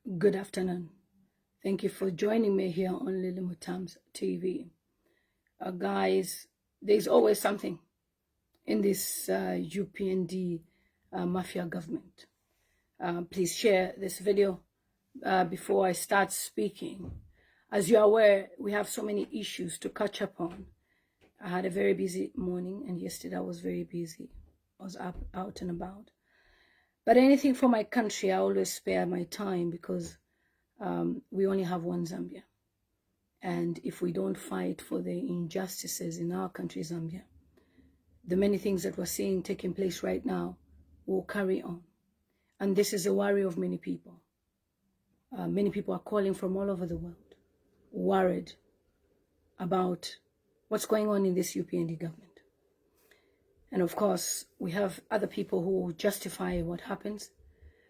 Good afternoon. Thank you for joining me here on Lily Mutam's TV. Guys, there's always something in this UPND mafia government. Please share this video before I start speaking. As you're aware, we have so many issues to catch up on. I had a very busy morning, and yesterday I was very busy. I was out and about. But anything for my country, I always spare my time because we only have one Zambia. And if we don't fight for the injustices in our country, Zambia, the many things that we're seeing taking place right now will carry on. And this is a worry of many people. Many people are calling from all over the world, worried about what's going on in this UPND government. And of course, we have other people who justify what happens.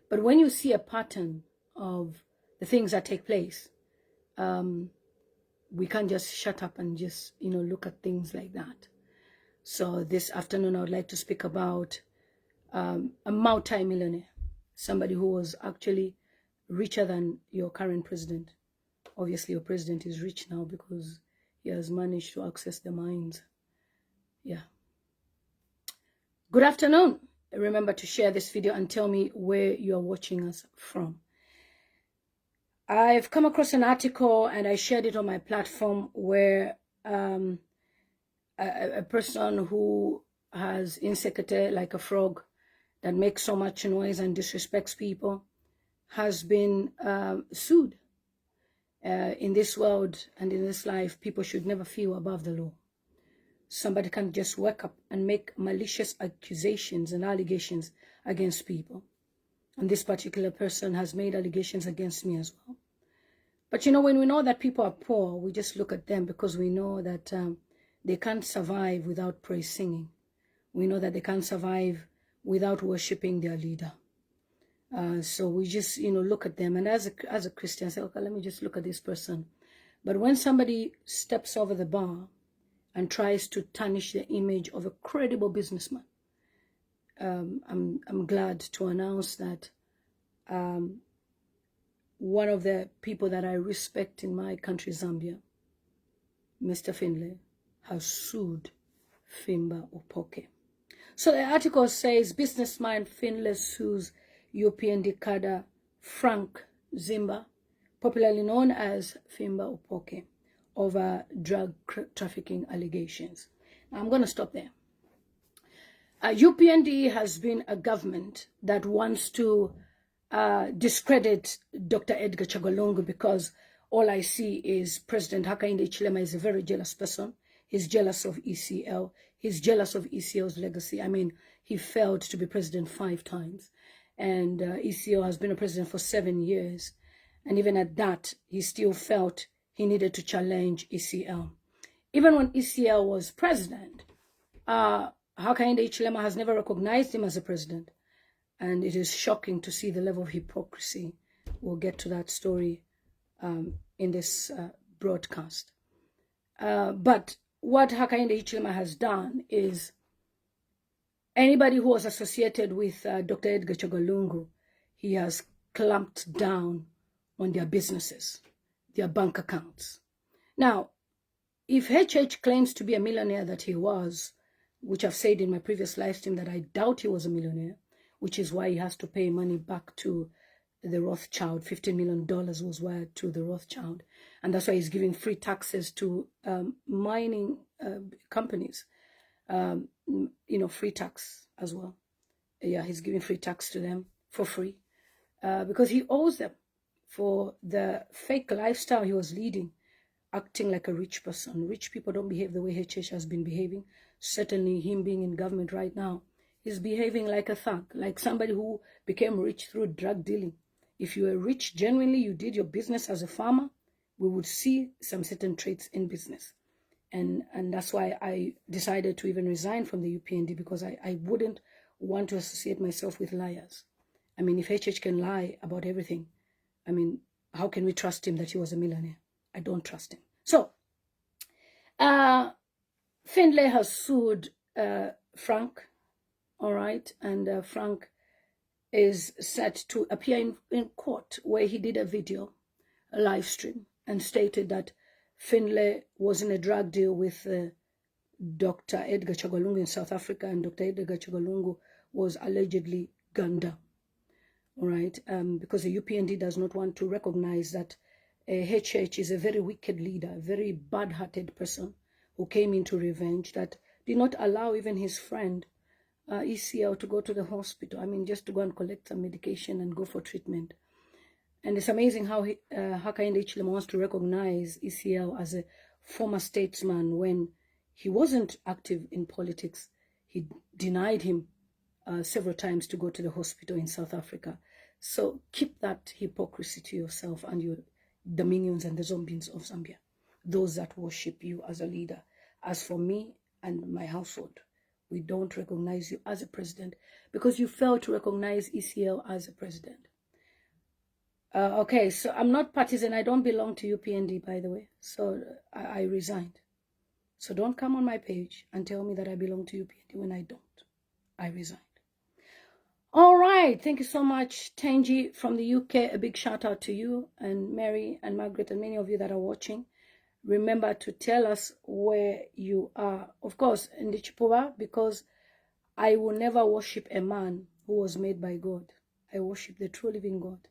But when you see a pattern of the things that take place, we can't just shut up and just, look at things like that. So this afternoon, I would like to speak about a multi-millionaire, somebody who was actually richer than your current president. Obviously, your president is rich now because he has managed to access the mines. Yeah. Good afternoon. Remember to share this video and tell me where you are watching us from. I've come across an article and I shared it on my platform where a person who has insecurity like a frog that makes so much noise and disrespects people has been sued. In this world and in this life, people should never feel above the law. Somebody can just wake up and make malicious accusations and allegations against people. And this particular person has made allegations against me as well. But when we know that people are poor, we just look at them because we know that they can't survive without praise singing. We know that they can't survive without worshiping their leader. So we just, look at them. And as a Christian, I say, okay, let me just look at this person. But when somebody steps over the bar and tries to tarnish the image of a credible businessman, I'm glad to announce that one of the people that I respect in my country, Zambia, Mr. Finlay, has sued Fimba Upoke. So the article says businessman Finlay sues UPND cadre Frank Zimba, popularly known as Fimba Upoke, over drug trafficking allegations. Now, I'm going to stop there. UPND has been a government that wants to discredit Dr. Edgar Chagwa because all I see is President Hichilema is a very jealous person. He's jealous of ECL. He's jealous of ECL's legacy. I mean, he failed to be president 5 times. And ECL has been a president for 7 years. And even at that, he still felt he needed to challenge ECL. Even when ECL was president, Hichilema has never recognized him as a president. And it is shocking to see the level of hypocrisy. We'll get to that story in this broadcast. But what Hichilema has done is anybody who was associated with Dr. Edgar Chagwa, he has clamped down on their businesses, their bank accounts. Now, if HH claims to be a millionaire that he was, which I've said in my previous live stream that I doubt he was a millionaire, which is why he has to pay money back to the Rothschild. $15 million was wired to the Rothschild. And that's why he's giving free taxes to mining companies, free tax as well. Yeah, he's giving free tax to them for free because he owes them for the fake lifestyle he was leading, acting like a rich person. Rich people don't behave the way HH has been behaving. Certainly him being in government right now, he's behaving like a thug, like somebody who became rich through drug dealing. If you were rich, genuinely, you did your business as a farmer, we would see some certain traits in business. And that's why I decided to even resign from the UPND because I wouldn't want to associate myself with liars. I mean, if HH can lie about everything, I mean, how can we trust him that he was a millionaire? I don't trust him. So, Findlay has sued Frank, all right, and Frank is set to appear in court, where he did a video, a live stream, and stated that Finlay was in a drug deal with Dr. Edgar Chagwa in South Africa, and Dr. Edgar Chagwa was allegedly gunned down. All right, because the UPND does not want to recognize that HH is a very wicked leader, a very bad-hearted person who came into revenge, that did not allow even his friend ECL to go to the hospital. I mean, just to go and collect some medication and go for treatment. And it's amazing how Hakainde Hichilema wants to recognize ECL as a former statesman when he wasn't active in politics. He denied him several times to go to the hospital in South Africa. So keep that hypocrisy to yourself and your dominions and the zombies of Zambia, those that worship you as a leader. As for me and my household, we don't recognize you as a president because you failed to recognize ECL as a president. Okay, so I'm not partisan. I don't belong to UPND, by the way. So I resigned. So don't come on my page and tell me that I belong to UPND when I don't. I resigned. All right. Thank you so much, Tenji from the UK. A big shout out to you and Mary and Margaret and many of you that are watching. Remember to tell us where you are. Of course, in the Chipuwa, because I will never worship a man who was made by God. I worship the true living God.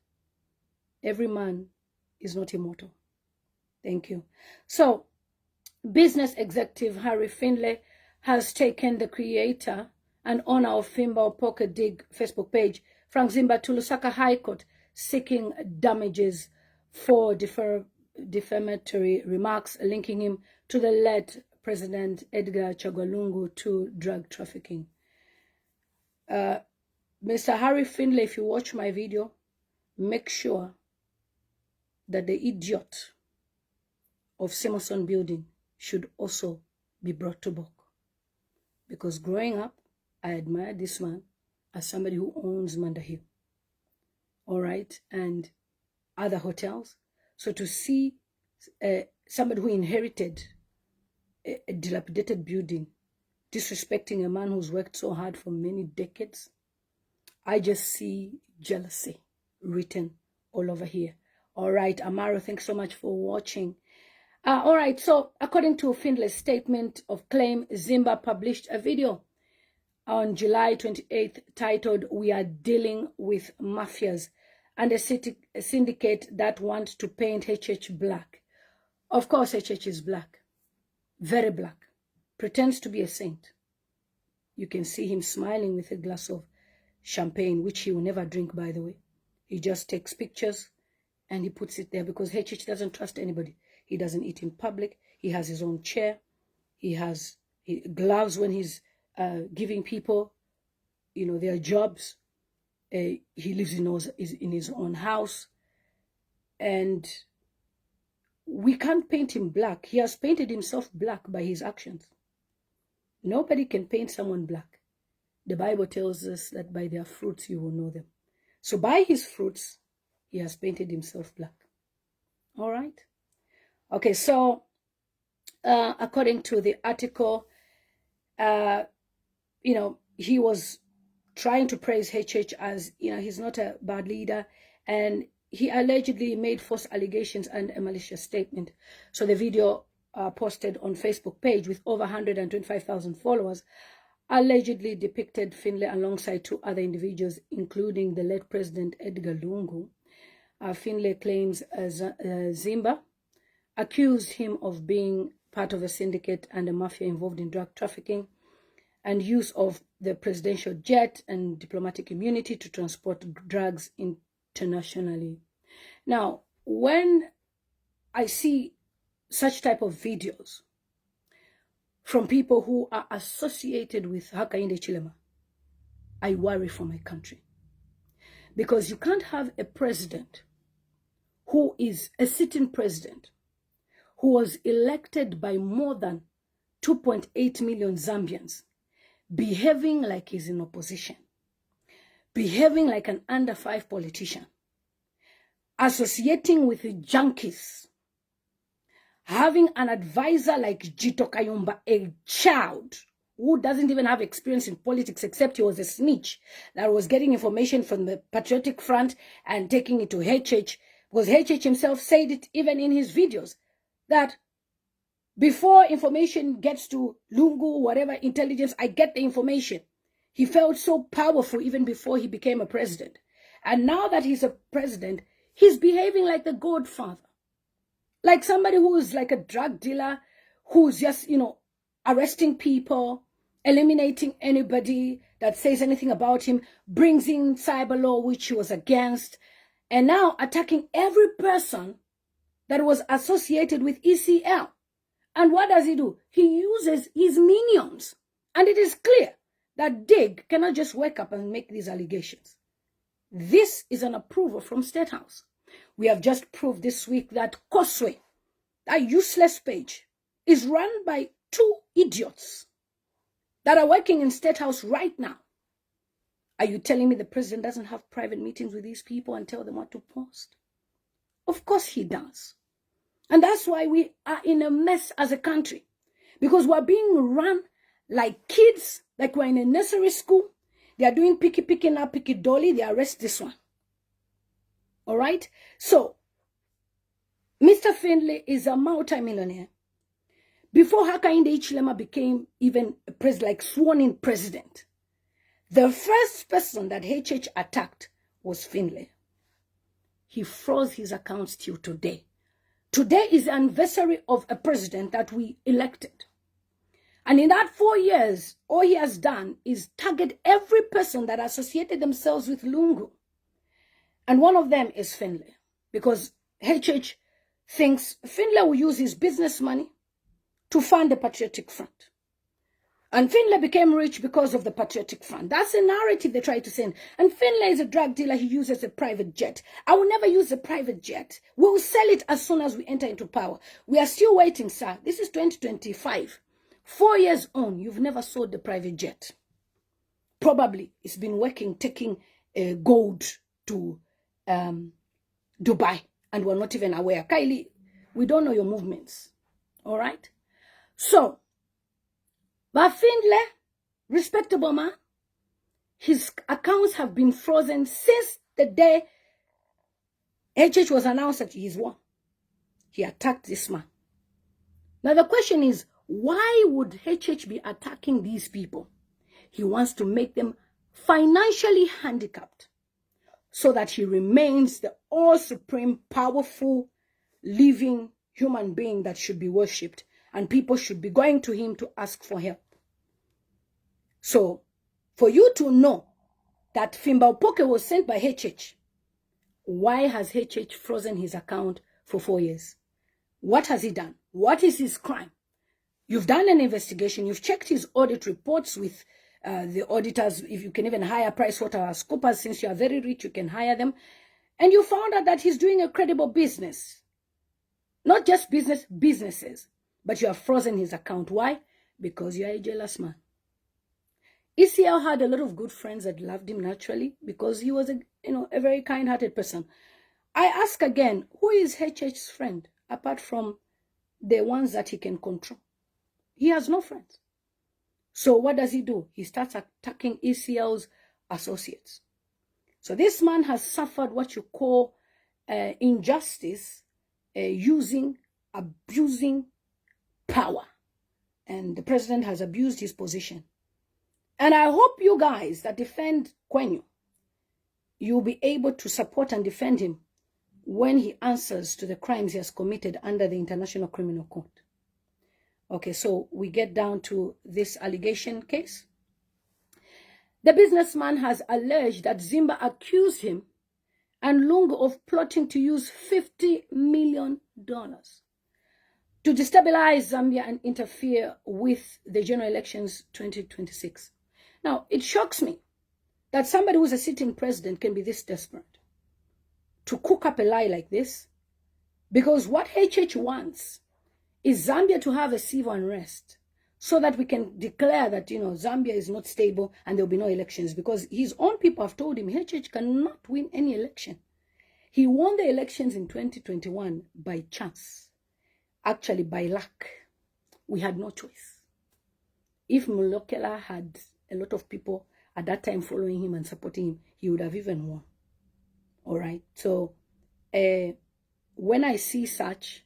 Every man is not immortal. Thank you. So, business executive Harry Findlay has taken the creator and owner of Fimba Upoke Dig Facebook page, Frank Zimba, to Lusaka High Court, seeking damages for defamatory remarks linking him to the late President Edgar Chagwa Lungu to drug trafficking. Mr. Harry Findlay, if you watch my video, make sure that the idiot of Simonson Building should also be brought to book. Because growing up, I admired this man as somebody who owns Manda Hill. All right, and other hotels. So to see somebody who inherited a dilapidated building disrespecting a man who's worked so hard for many decades, I just see jealousy written all over here. All right, Amaro, thanks so much for watching. All right, so according to Findlay's statement of claim, Zimba published a video on July 28th titled, "We are dealing with mafias and a syndicate that want to paint HH black." Of course, HH is black, very black, pretends to be a saint. You can see him smiling with a glass of champagne, which he will never drink, by the way. He just takes pictures and he puts it there because HH doesn't trust anybody. He doesn't eat in public. He has his own chair. He has gloves when he's giving people, their jobs. He lives in his own house. And we can't paint him black. He has painted himself black by his actions. Nobody can paint someone black. The Bible tells us that by their fruits you will know them. So by his fruits, he has painted himself black. All right? Okay, so according to the article, he was trying to praise HH as, he's not a bad leader, and he allegedly made false allegations and a malicious statement. So the video posted on Facebook page with over 125,000 followers allegedly depicted Finlay alongside two other individuals, including the late President Edgar Lungu. Finlay claims Zimba accused him of being part of a syndicate and a mafia involved in drug trafficking and use of the presidential jet and diplomatic immunity to transport drugs internationally. Now, when I see such type of videos from people who are associated with Hakainde Hichilema, I worry for my country. Because you can't have a president who is a sitting president who was elected by more than 2.8 million Zambians behaving like he's in opposition, behaving like an under 5 politician, associating with the junkies, having an advisor like Jito Kayumba, a child who doesn't even have experience in politics except he was a snitch that was getting information from the Patriotic Front and taking it to HH, because HH himself said it even in his videos, that before information gets to Lungu, whatever intelligence, I get the information. He felt so powerful even before he became a president. And now that he's a president, he's behaving like the godfather. Like somebody who is like a drug dealer, who's just, arresting people, eliminating anybody that says anything about him, brings in cyber law, which he was against, and now attacking every person that was associated with ECL. And what does he do? He uses his minions. And it is clear that Dig cannot just wake up and make these allegations. This is an approval from State House. We have just proved this week that Causeway, that useless page, is run by 2 idiots that are working in State House right now. Are you telling me the president doesn't have private meetings with these people and tell them what to post? Of course he does. And that's why we are in a mess as a country. Because we're being run like kids, like we're in a nursery school. They are doing picky now, picky dolly. They arrest this one. All right? So, Mr. Findlay is a multi-millionaire. Before Hakainde Hichilema became even a president, like sworn-in president, the first person that HH attacked was Finlay. He froze his accounts till today. Today is the anniversary of a president that we elected. And in that 4 years, all he has done is target every person that associated themselves with Lungu. And one of them is Finlay. Because HH thinks Finlay will use his business money to fund the Patriotic Front. And Finlay became rich because of the Patriotic Front. That's the narrative they try to send. And Finlay is a drug dealer. He uses a private jet. I will never use a private jet. We will sell it as soon as we enter into power. We are still waiting, sir. This is 2025. 4 years on, you've never sold the private jet. Probably it's been working, taking gold to Dubai. And we're not even aware. Kylie, we don't know your movements. All right? So, but Findlay, respectable man, his accounts have been frozen since the day HH was announced that he's won. He attacked this man. Now the question is, why would HH be attacking these people? He wants to make them financially handicapped so that he remains the all-supreme, powerful, living human being that should be worshipped, and people should be going to him to ask for help. So, for you to know that Fimba Upoke was sent by HH, why has HH frozen his account for 4 years? What has he done? What is his crime? You've done an investigation. You've checked his audit reports with the auditors. If you can even hire PricewaterhouseCoopers, since you are very rich, you can hire them. And you found out that he's doing a credible business. Not just businesses, but you have frozen his account. Why? Because you are a jealous man. ECL had a lot of good friends that loved him naturally because he was a very kind-hearted person. I ask again, who is HH's friend apart from the ones that he can control? He has no friends. So what does he do? He starts attacking ECL's associates. So this man has suffered what you call injustice, abusing power. And the president has abused his position. And I hope you guys that defend Kwenyu, you'll be able to support and defend him when he answers to the crimes he has committed under the International Criminal Court. Okay, so we get down to this allegation case. The businessman has alleged that Zimba accused him and Lungu of plotting to use $50 million to destabilize Zambia and interfere with the general elections 2026. Now, it shocks me that somebody who's a sitting president can be this desperate to cook up a lie like this, because what HH wants is Zambia to have a civil unrest so that we can declare that, Zambia is not stable and there'll be no elections, because his own people have told him HH cannot win any election. He won the elections in 2021 by chance, actually by luck. We had no choice. If Mulokela had a lot of people at that time following him and supporting him, he would have even won. All right. So when I see such,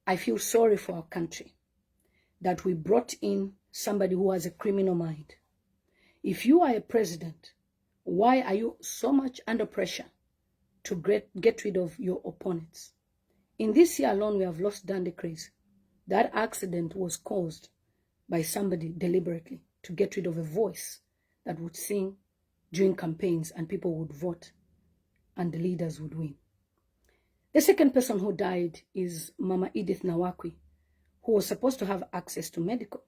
I feel sorry for our country that we brought in somebody who has a criminal mind. If you are a president, why are you so much under pressure to get rid of your opponents? In this year alone, we have lost Dandy Craze. That accident was caused by somebody deliberately to get rid of a voice that would sing during campaigns and people would vote and the leaders would win. The second person who died is Mama Edith Nawakwi, who was supposed to have access to medical.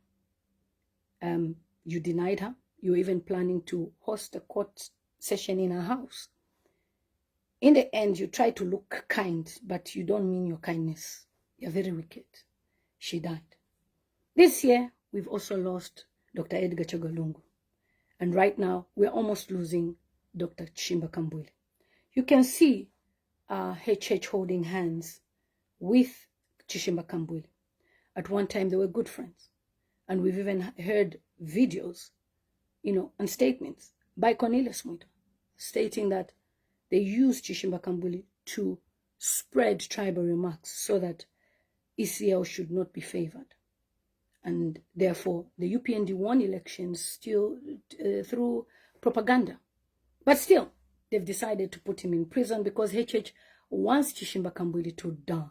You denied her. You were even planning to host a court session in her house. In the end, you try to look kind, but you don't mean your kindness. You're very wicked. She died. This year, we've also lost Dr. Edgar Lungu. And right now, we're almost losing Dr. Chimba Kambwile. You can see HH holding hands with Chishimba Kambwile. At one time, they were good friends. And we've even heard videos, and statements by Cornelius Mwito stating that they used Chishimba Kambwile to spread tribal remarks so that ECL should not be favored. And therefore, the UPND won elections still through propaganda. But still, they've decided to put him in prison because HH wants Chishimba Kambwile to die.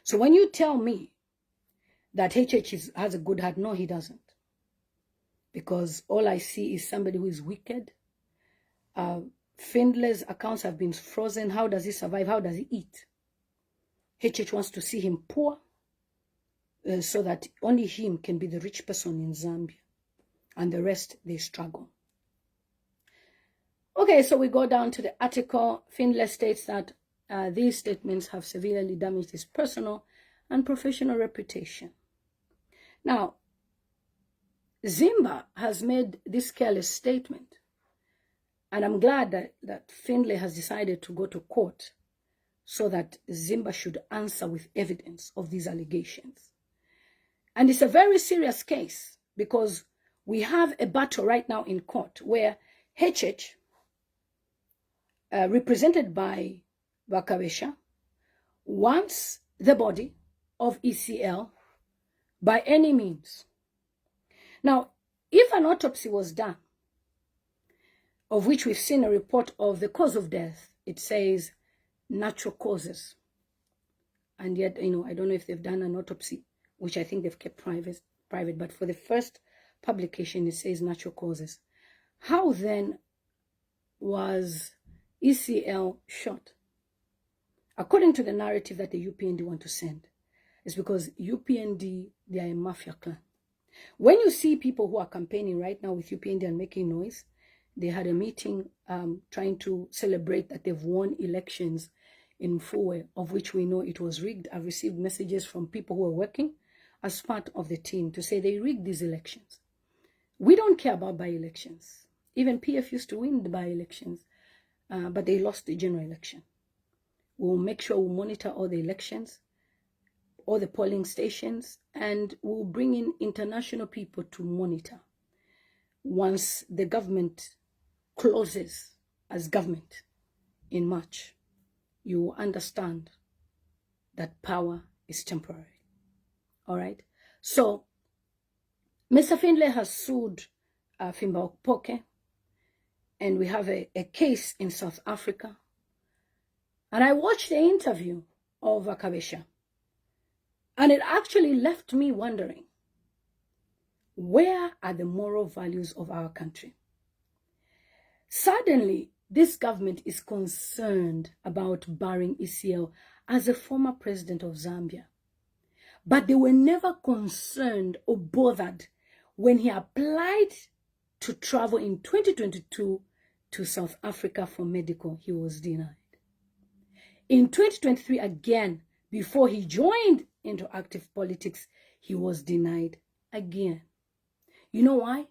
So when you tell me that HH has a good heart, no, he doesn't. Because all I see is somebody who is wicked. Findlay's accounts have been frozen. How does he survive? How does he eat? HH wants to see him poor so that only him can be the rich person in Zambia. And the rest, they struggle. Okay, so we go down to the article. Finlay states that these statements have severely damaged his personal and professional reputation. Now, Zimba has made this careless statement. And I'm glad that Findlay has decided to go to court so that Zimba should answer with evidence of these allegations. And it's a very serious case because we have a battle right now in court where HH, represented by Kabesha, wants the body of ECL by any means. Now, if an autopsy was done, of which we've seen a report of the cause of death, it says natural causes. And yet, I don't know if they've done an autopsy, which I think they've kept private, but for the first publication, it says natural causes. How then was ECL shot? According to the narrative that the UPND want to send, it's because UPND, they are a mafia clan. When you see people who are campaigning right now with UPND and making noise, they had a meeting trying to celebrate that they've won elections in Fimba, of which we know it was rigged. I've received messages from people who are working as part of the team to say they rigged these elections. We don't care about by-elections. Even PF used to win the by-elections, but they lost the general election. We'll make sure we monitor all the elections, all the polling stations, and we'll bring in international people to monitor. Once the government closes as government in March, you will understand that power is temporary. All right? So, Mr. Finlay has sued Fimba Upoke, and we have a case in South Africa. And I watched the interview of Kabesha, and it actually left me wondering, where are the moral values of our country? Suddenly, this government is concerned about barring ECL as a former president of Zambia. But they were never concerned or bothered when he applied to travel in 2022 to South Africa for medical. He was denied. In 2023, again, before he joined into active politics, he was denied again. You know why?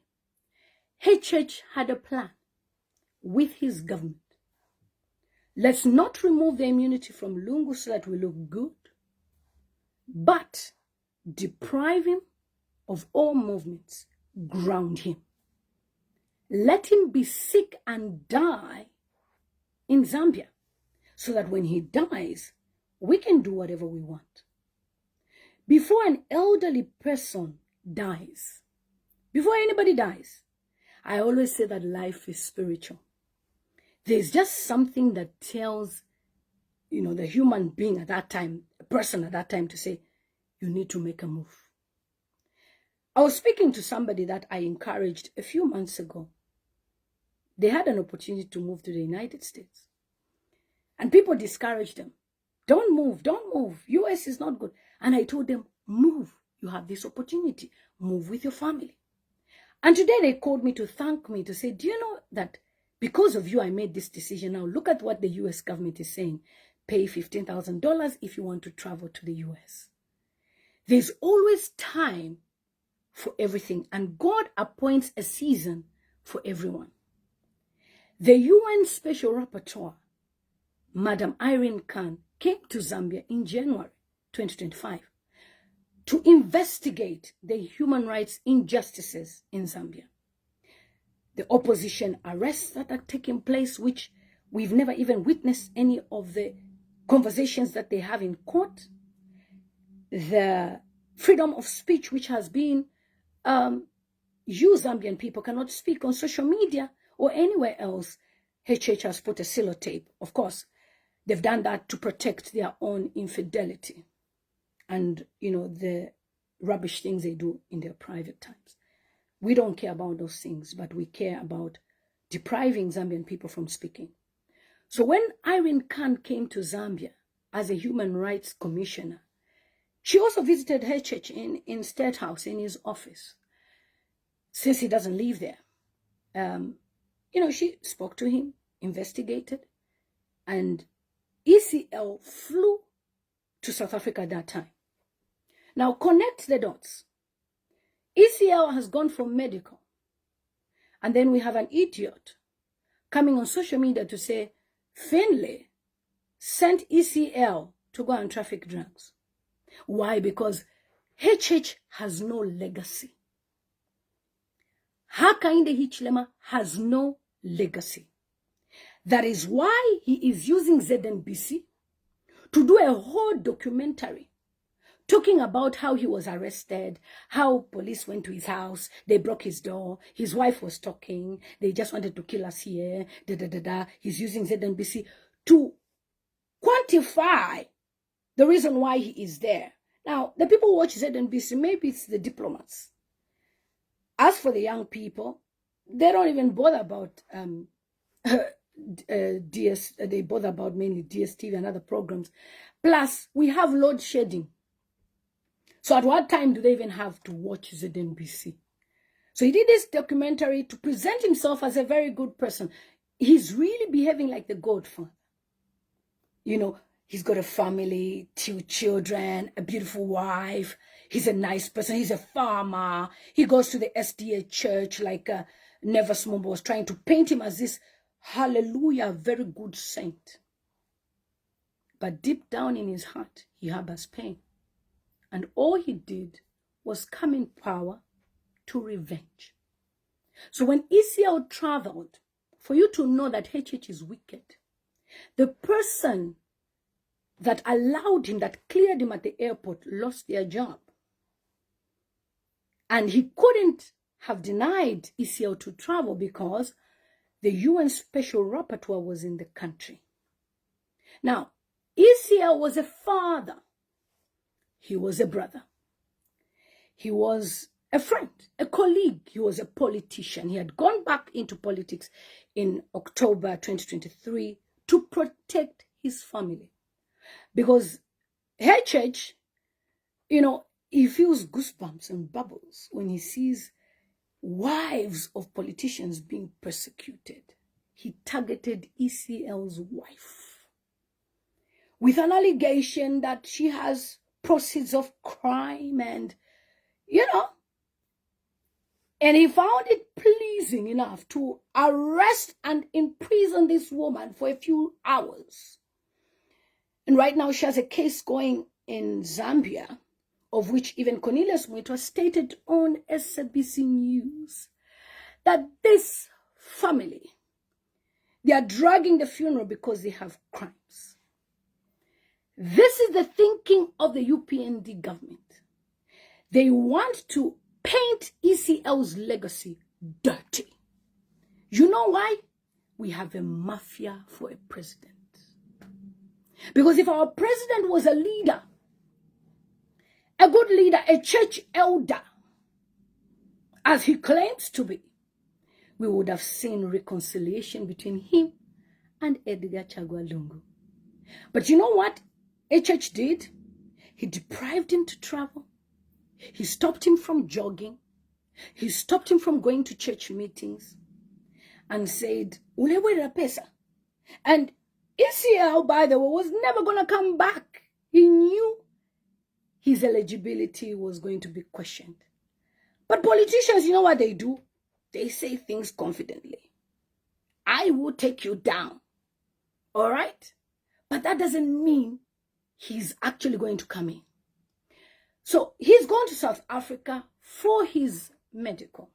HH had a plan with his government. Let's not remove the immunity from Lungu so that we look good, but deprive him of all movements ground him. Let him be sick and die in Zambia, so that when he dies, we can do whatever we want. Before an elderly person dies, before anybody dies, I always say that life is spiritual. There's just something that tells, the human being at that time, a person at that time, to say, you need to make a move. I was speaking to somebody that I encouraged a few months ago. They had an opportunity to move to the United States. And people discouraged them. Don't move, don't move. US is not good. And I told them, move. You have this opportunity. Move with your family. And today they called me to thank me, to say, do you know that because of you, I made this decision. Now look at what the US government is saying. Pay $15,000 if you want to travel to the US. There's always time for everything. And God appoints a season for everyone. The UN Special Rapporteur, Madam Irene Khan, came to Zambia in January 2025 to investigate the human rights injustices in Zambia. The opposition arrests that are taking place, which we've never even witnessed any of the conversations that they have in court. The freedom of speech, which has been Zambian people cannot speak on social media or anywhere else. HH has put a sellotape. Of course, they've done that to protect their own infidelity and, the rubbish things they do in their private times. We don't care about those things, but we care about depriving Zambian people from speaking. So when Irene Khan came to Zambia as a human rights commissioner, she also visited HH in State House, in his office. Since he doesn't live there, she spoke to him, investigated, and ECL flew to South Africa at that time. Now connect the dots. ECL has gone for medical. And then we have an idiot coming on social media to say, Finlay sent ECL to go and traffic drugs. Why? Because HH has no legacy. Hakainde Hichilema has no legacy. That is why he is using ZNBC to do a whole documentary talking about how he was arrested, how police went to his house, they broke his door, his wife was talking, they just wanted to kill us here, He's using ZNBC to quantify the reason why he is there. Now, the people who watch ZNBC, maybe it's the diplomats. As for the young people, they don't even bother about they bother about mainly DSTV and other programs. Plus, we have load shedding. So at what time do they even have to watch ZNBC? So he did this documentary to present himself as a very good person. He's really behaving like the Godfather. He's got a family, 2 children, a beautiful wife. He's a nice person. He's a farmer. He goes to the SDA church like Never Small was trying to paint him as this, hallelujah, very good saint. But deep down in his heart, he harbors pain. And all he did was come in power to revenge. So when ECL traveled, for you to know that HH is wicked, the person that allowed him, that cleared him at the airport, lost their job. And he couldn't have denied ECL to travel because the UN Special Rapporteur was in the country. Now, ECL was a father. He was a brother. He was a friend, a colleague. He was a politician. He had gone back into politics in October 2023 to protect his family. Because HH, he feels goosebumps and bubbles when he sees wives of politicians being persecuted. He targeted ECL's wife with an allegation that she has proceeds of crime and, and he found it pleasing enough to arrest and imprison this woman for a few hours. And right now she has a case going in Zambia of which even Cornelius Mwitwa stated on SABC News that this family, they are dragging the funeral because they have crimes. This is the thinking of the UPND government. They want to paint ECL's legacy dirty. You know why? We have a mafia for a president. Because if our president was a leader, a good leader, a church elder, as he claims to be, we would have seen reconciliation between him and Edgar Chagwa Lungu. But you know what HH did? He deprived him to travel. He stopped him from jogging. He stopped him from going to church meetings and said, Ulewera pesa. And ECL, by the way, was never going to come back. He knew his eligibility was going to be questioned. But politicians, you know what they do? They say things confidently. I will take you down. All right? But that doesn't mean he's actually going to come in. So he's gone to South Africa for his medical.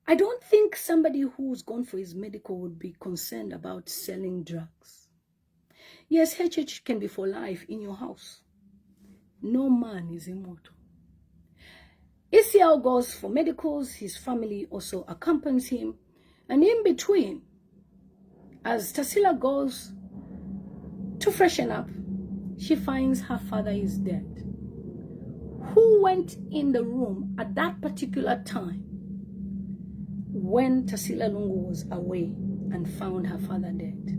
I don't think somebody who's gone for his medical would be concerned about selling drugs. Yes, HH can be for life in your house. No man is immortal. ECL goes for medicals. His family also accompanies him. And in between, as Tarsila goes to freshen up, she finds her father is dead. Who went in the room at that particular time when Tarsila Lungu was away and found her father dead?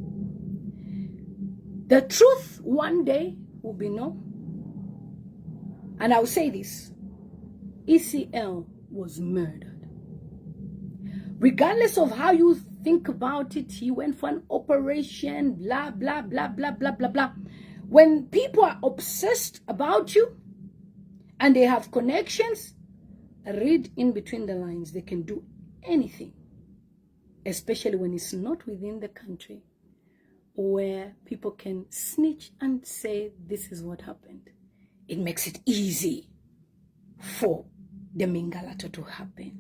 The truth one day will be known. And I will say this, ECL was murdered. Regardless of how you think about it, he went for an operation, blah, blah, blah, blah, blah, blah, blah. When people are obsessed about you and they have connections, read in between the lines. They can do anything, especially when it's not within the country, where people can snitch and say this is what happened. It makes it easy for the Mingalato to happen.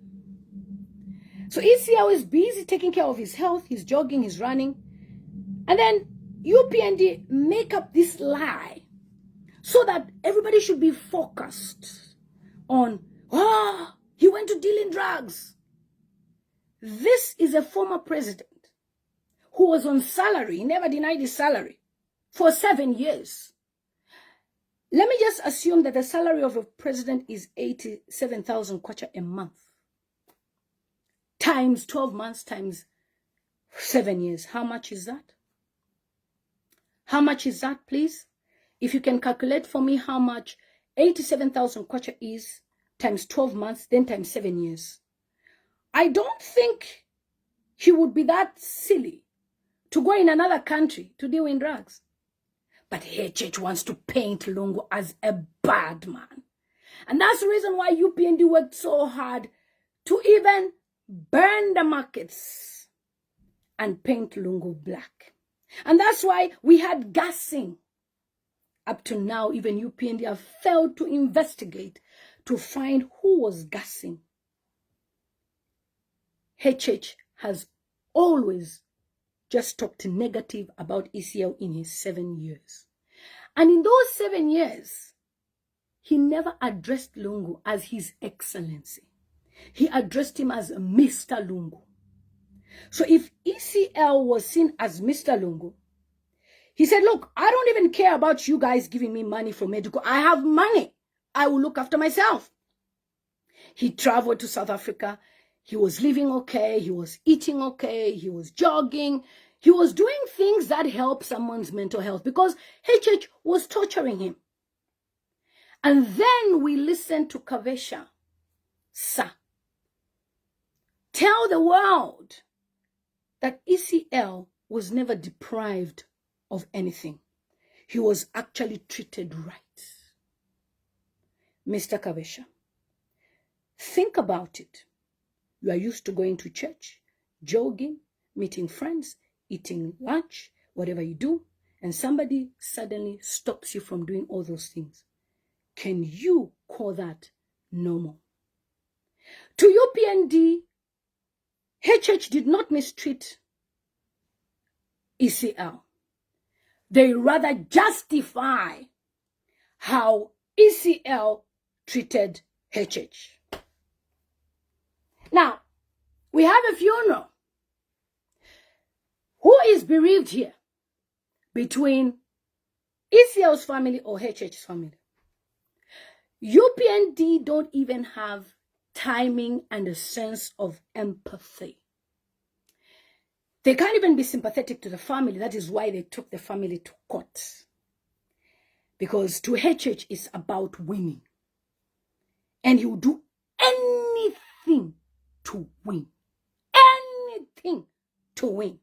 So ECL is busy taking care of his health. He's jogging, he's running. And then UPND make up this lie so that everybody should be focused on, he went to deal in drugs. This is a former president who was on salary. He never denied his salary for 7 years. Let me just assume that the salary of a president is 87,000 kwacha a month. Times 12 months, times 7 years. How much is that? How much is that, please? If you can calculate for me how much 87,000 kwacha is, times 12 months, then times 7 years. I don't think he would be that silly to go in another country to deal in drugs. But HH wants to paint Lungu as a bad man. And that's the reason why UPND worked so hard to even burn the markets and paint Lungu black. And that's why we had gassing. Up to now, even UPND have failed to investigate to find who was gassing. HH has always just talked negative about ECL in his 7 years. And in those 7 years, he never addressed Lungu as His Excellency. He addressed him as Mr. Lungu. So if ECL was seen as Mr. Lungu, he said, look, I don't even care about you guys giving me money for medical. I have money. I will look after myself. He traveled to South Africa. He was living okay. He was eating okay. He was jogging. He was doing things that help someone's mental health because HH was torturing him. And then we listened to Kabesha. Sir, tell the world that ECL was never deprived of anything. He was actually treated right. Mr. Kabesha, think about it. You are used to going to church, jogging, meeting friends, eating lunch, whatever you do, and somebody suddenly stops you from doing all those things. can you call that normal? To UPND, HH did not mistreat ECL. They rather justify how ECL treated HH. Now, we have a funeral. Who is bereaved here between ECL's family or HH's family? UPND don't even have timing and a sense of empathy. They can't even be sympathetic to the family. That is why they took the family to court. Because to HH it's about winning. And he will do anything to win. Anything to win.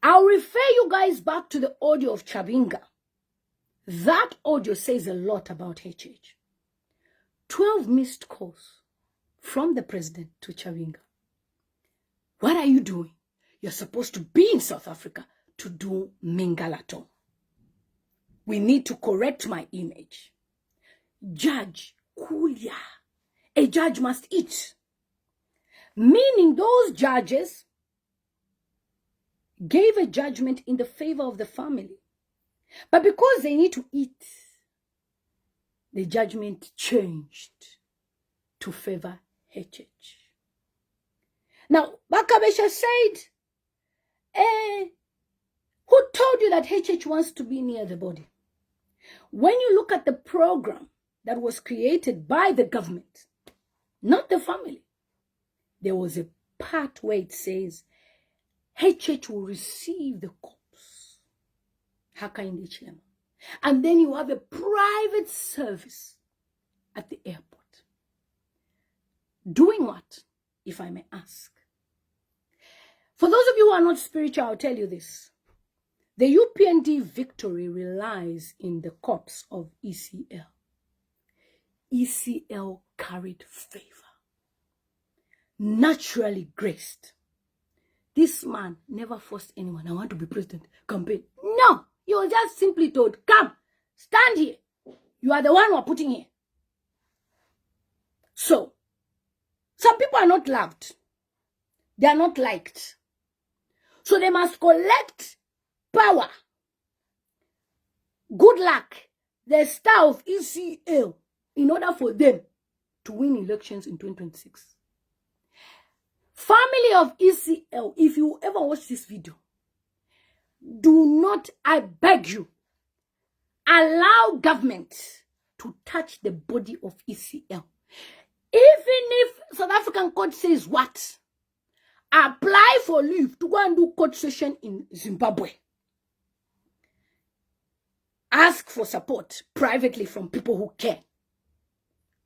I'll refer you guys back to the audio of Chabinga. That audio says a lot about HH. 12 missed calls from the president to Chabinga. What are you doing? You're supposed to be in South Africa to do Mingalato. We need to correct my image. Judge, Kulia. A judge must eat. Meaning those judges gave a judgment in the favor of the family. But because they need to eat, the judgment changed to favor HH. Now, Kabesha said, who told you that HH wants to be near the body? When you look at the program that was created by the government, not the family, there was a part where it says, HH will receive the corpse. Haka in Hichilema. And then you have a private service at the airport. Doing what, if I may ask? For those of you who are not spiritual, I'll tell you this. The UPND victory relies in the corpse of ECL. ECL carried favor. Naturally graced. This man never forced anyone. I want to be president. Campaign. No. He was just simply told, come, stand here. You are the one who are putting here. So, some people are not loved. They are not liked. So they must collect power. Good luck. The star of ECL in order for them to win elections in 2026. Family of ECL, if you ever watch this video, do not, I beg you, allow government to touch the body of ECL. Even if South African court says what? Apply for leave to go and do court session in Zimbabwe. Ask for support privately from people who care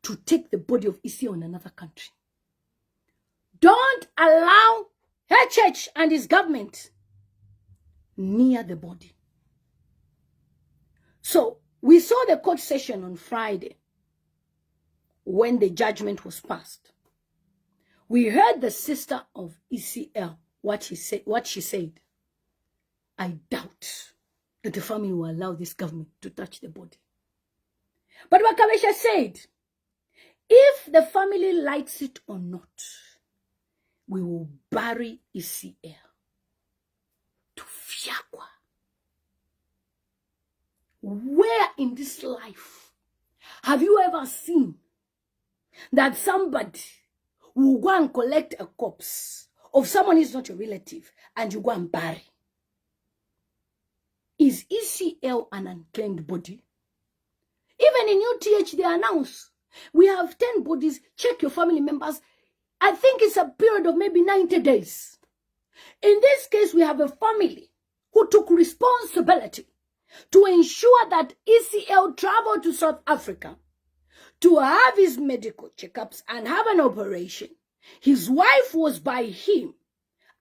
to take the body of ECL in another country. Don't allow HH and his government near the body. So, we saw the court session on Friday when the judgment was passed. We heard the sister of ECL, what she said. I doubt that the family will allow this government to touch the body. But what Kabesha said, if the family likes it or not, we will bury ECL to Fiakwa. Where in this life have you ever seen that somebody will go and collect a corpse of someone who is not your relative and you go and bury? Is ECL an unclaimed body? Even in UTH they announce, we have 10 bodies, check your family members. I think it's a period of maybe 90 days. In this case, we have a family who took responsibility to ensure that ECL traveled to South Africa to have his medical checkups and have an operation. His wife was by him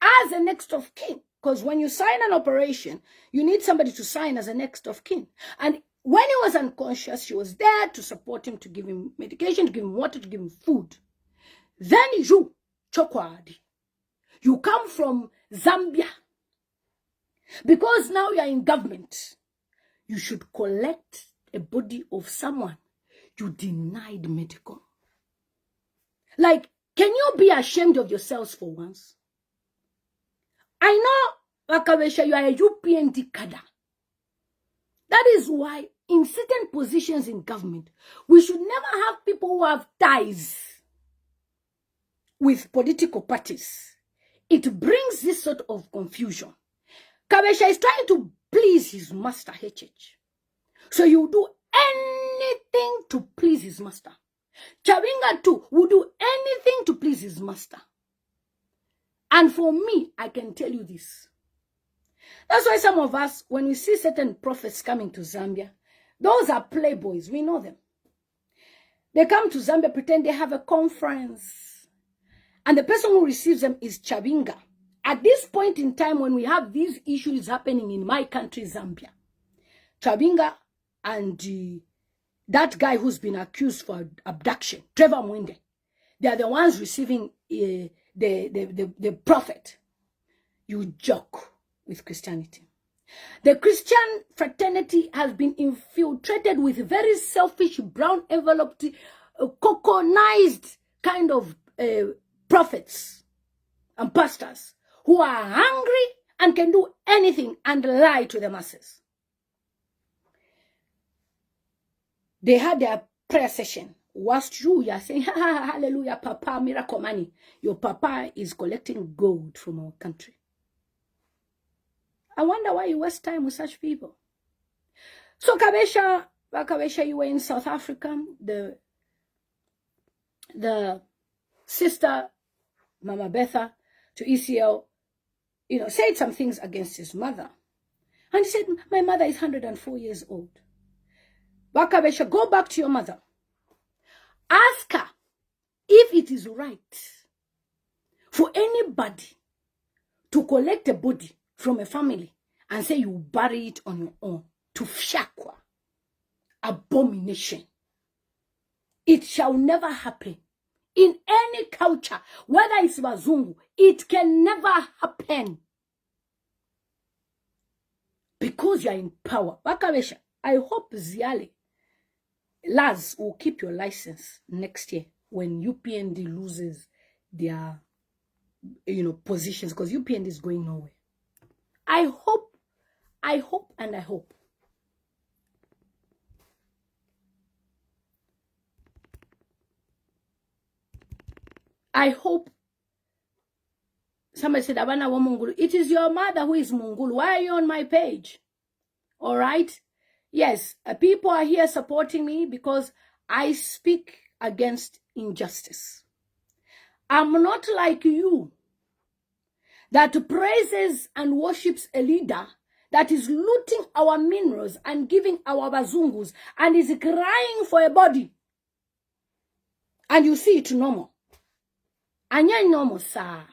as a next of kin. Because when you sign an operation, you need somebody to sign as a next of kin. And when he was unconscious, she was there to support him, to give him medication, to give him water, to give him food. Then you, Chokwadi, you come from Zambia. Because now you are in government, you should collect a body of someone you denied medical. Like, can you be ashamed of yourselves for once? I know, Kabesha, you are a UPND cadre. That is why in certain positions in government, we should never have people who have ties with political parties. It brings this sort of confusion. Kabesha is trying to please his master, HH. So he will do anything to please his master. Chabinga too will do anything to please his master. And for me, I can tell you this. That's why some of us, when we see certain prophets coming to Zambia, those are playboys. We know them. They come to Zambia, pretend they have a conference. And the person who receives them is Chabinga. At this point in time, when we have these issues happening in my country, Zambia, Chabinga and that guy who's been accused for abduction, Trevor Mwinde, they are the ones receiving the prophet. You joke with Christianity. The Christian fraternity has been infiltrated with very selfish, brown enveloped, coconized kind of prophets and pastors who are hungry and can do anything and lie to the masses. They had their prayer session. Whilst you are saying, hallelujah, Papa, miracle money. Your Papa is collecting gold from our country. I wonder why you waste time with such people. So Kabesha, you were in South Africa. The sister, Mama Betha, to ECL, said some things against his mother. And he said, my mother is 104 years old. Kabesha, go back to your mother. Ask her if it is right for anybody to collect a body from a family and say you bury it on your own. To fiakwa. Abomination. It shall never happen. In any culture, whether it's Bazungu, it can never happen. Because you are in power. Kabesha, I hope Ziale Laz will keep your license next year when UPND loses their positions, because UPND is going nowhere. I hope. I hope somebody said, Abana wa Mungulu. It is your mother who is Mungulu. Why are you on my page? All right. Yes, people are here supporting me because I speak against injustice. I'm not like you that praises and worships a leader that is looting our minerals and giving our bazungus and is crying for a body. And you see it normal. Anya normal, sir.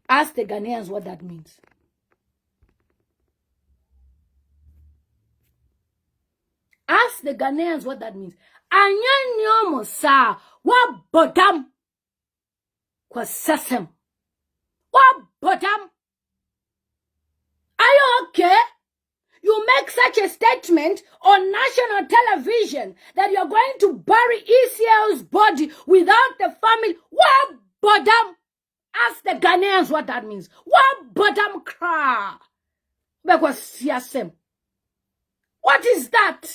Ask the Ghanaians what that means. Ask the Ghanaians what that means. Anya normal, sir. What bottom? Kwa sesem. What bottom? Are you okay? You make such a statement on national television that you're going to bury ECL's body without the family. What bottom? Ask the Ghanaians what that means. What bottom cry? What is that?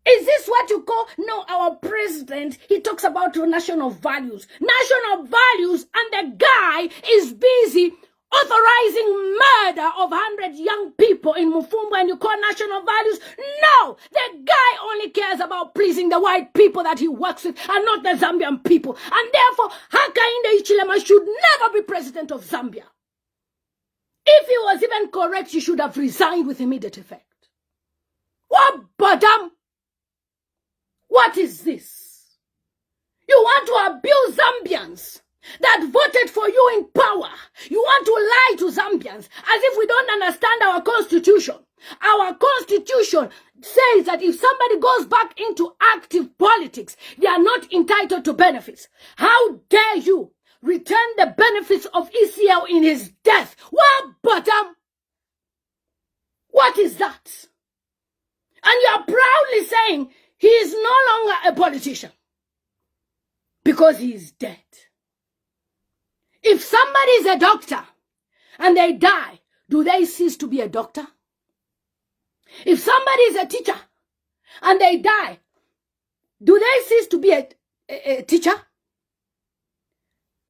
Is this what you call? No, our president, he talks about national values. National values, and the guy is busy authorizing murder of 100 young people in Mufumbo, and you call national values? No, the guy only cares about pleasing the white people that he works with and not the Zambian people. And therefore, Hakainde Hichilema should never be president of Zambia. If he was even correct, he should have resigned with immediate effect. What bottom? What is this? You want to abuse Zambians that voted for you in power. You want to lie to Zambians as if we don't understand our constitution. Our constitution says that if somebody goes back into active politics, they are not entitled to benefits. How dare you return the benefits of ECL in his death? What bottom? What is that? And you are proudly saying he is no longer a politician because he is dead. If somebody is a doctor and they die, do they cease to be a doctor? If somebody is a teacher and they die, do they cease to be a teacher?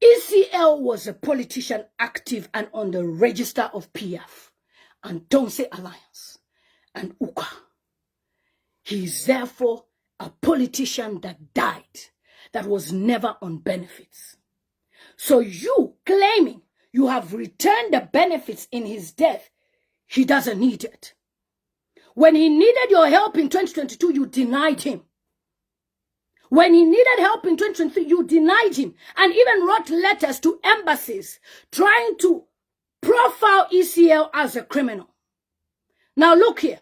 ECL was a politician active and on the register of PF and Don't Say Alliance and UKA. He is therefore a politician that died, that was never on benefits. So you claiming you have returned the benefits in his death, he doesn't need it. When he needed your help in 2022, you denied him. When he needed help in 2023, you denied him and even wrote letters to embassies trying to profile ECL as a criminal. Now look here.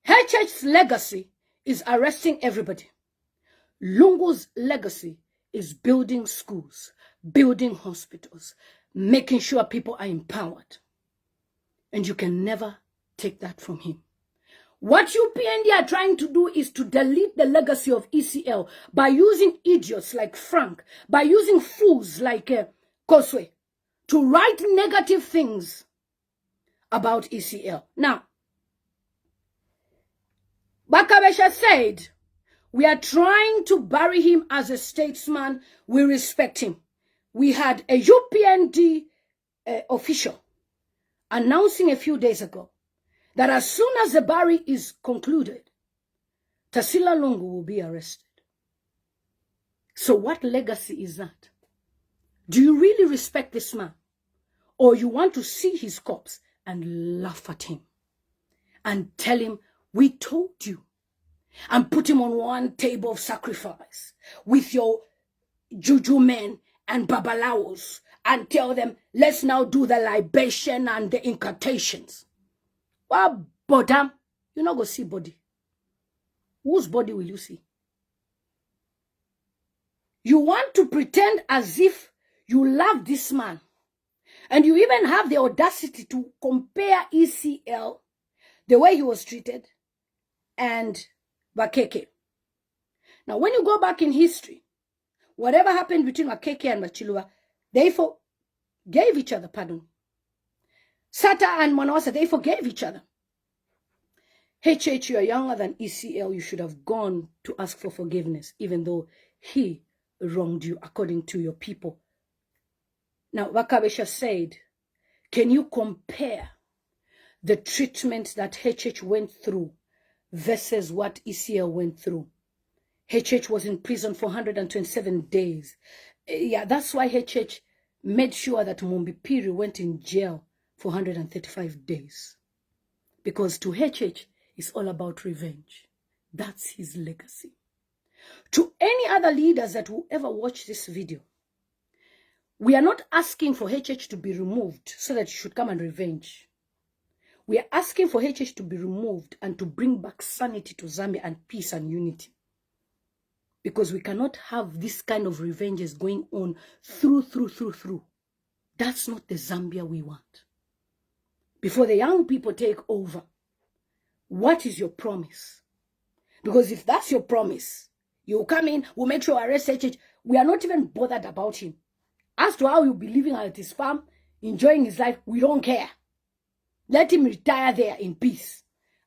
HH's legacy is arresting everybody. Lungu's legacy is building schools, building hospitals, making sure people are empowered. And you can never take that from him. What UPND are trying to do is to delete the legacy of ECL by using idiots like Frank, by using fools like Koswe, to write negative things about ECL. Now, Kabesha said, we are trying to bury him as a statesman. We respect him. We had a UPND official announcing a few days ago that as soon as the bury is concluded, Tasila Lungu will be arrested. So what legacy is that? Do you really respect this man? Or you want to see his corpse and laugh at him and tell him, we told you, and put him on one table of sacrifice with your juju men and babalawos and tell them, let's now do the libation and the incantations. Well, bodam, you're not going to see body. Whose body will you see? You want to pretend as if you love this man. And you even have the audacity to compare ECL, the way he was treated, and Bakeke. Now, when you go back in history, whatever happened between Bakeke and Machilua, they forgave each other, pardon. Sata and Monawasa, they forgave each other. HH, you are younger than ECL. You should have gone to ask for forgiveness, even though he wronged you according to your people. Now, Kabesha said, can you compare the treatment that HH went through versus what ECL went through? HH was in prison for 127 days. Yeah, that's why HH made sure that Mumbipiri went in jail for 135 days. Because to HH, it's all about revenge. That's his legacy. To any other leaders that will ever watch this video, we are not asking for HH to be removed so that you should come and revenge. We are asking for HH to be removed and to bring back sanity to Zambia and peace and unity. Because we cannot have this kind of revenges going on through. That's not the Zambia we want. Before the young people take over, what is your promise? Because if that's your promise, you come in, we'll make sure arrest HH. We are not even bothered about him. As to how he'll be living at his farm, enjoying his life, we don't care. Let him retire there in peace.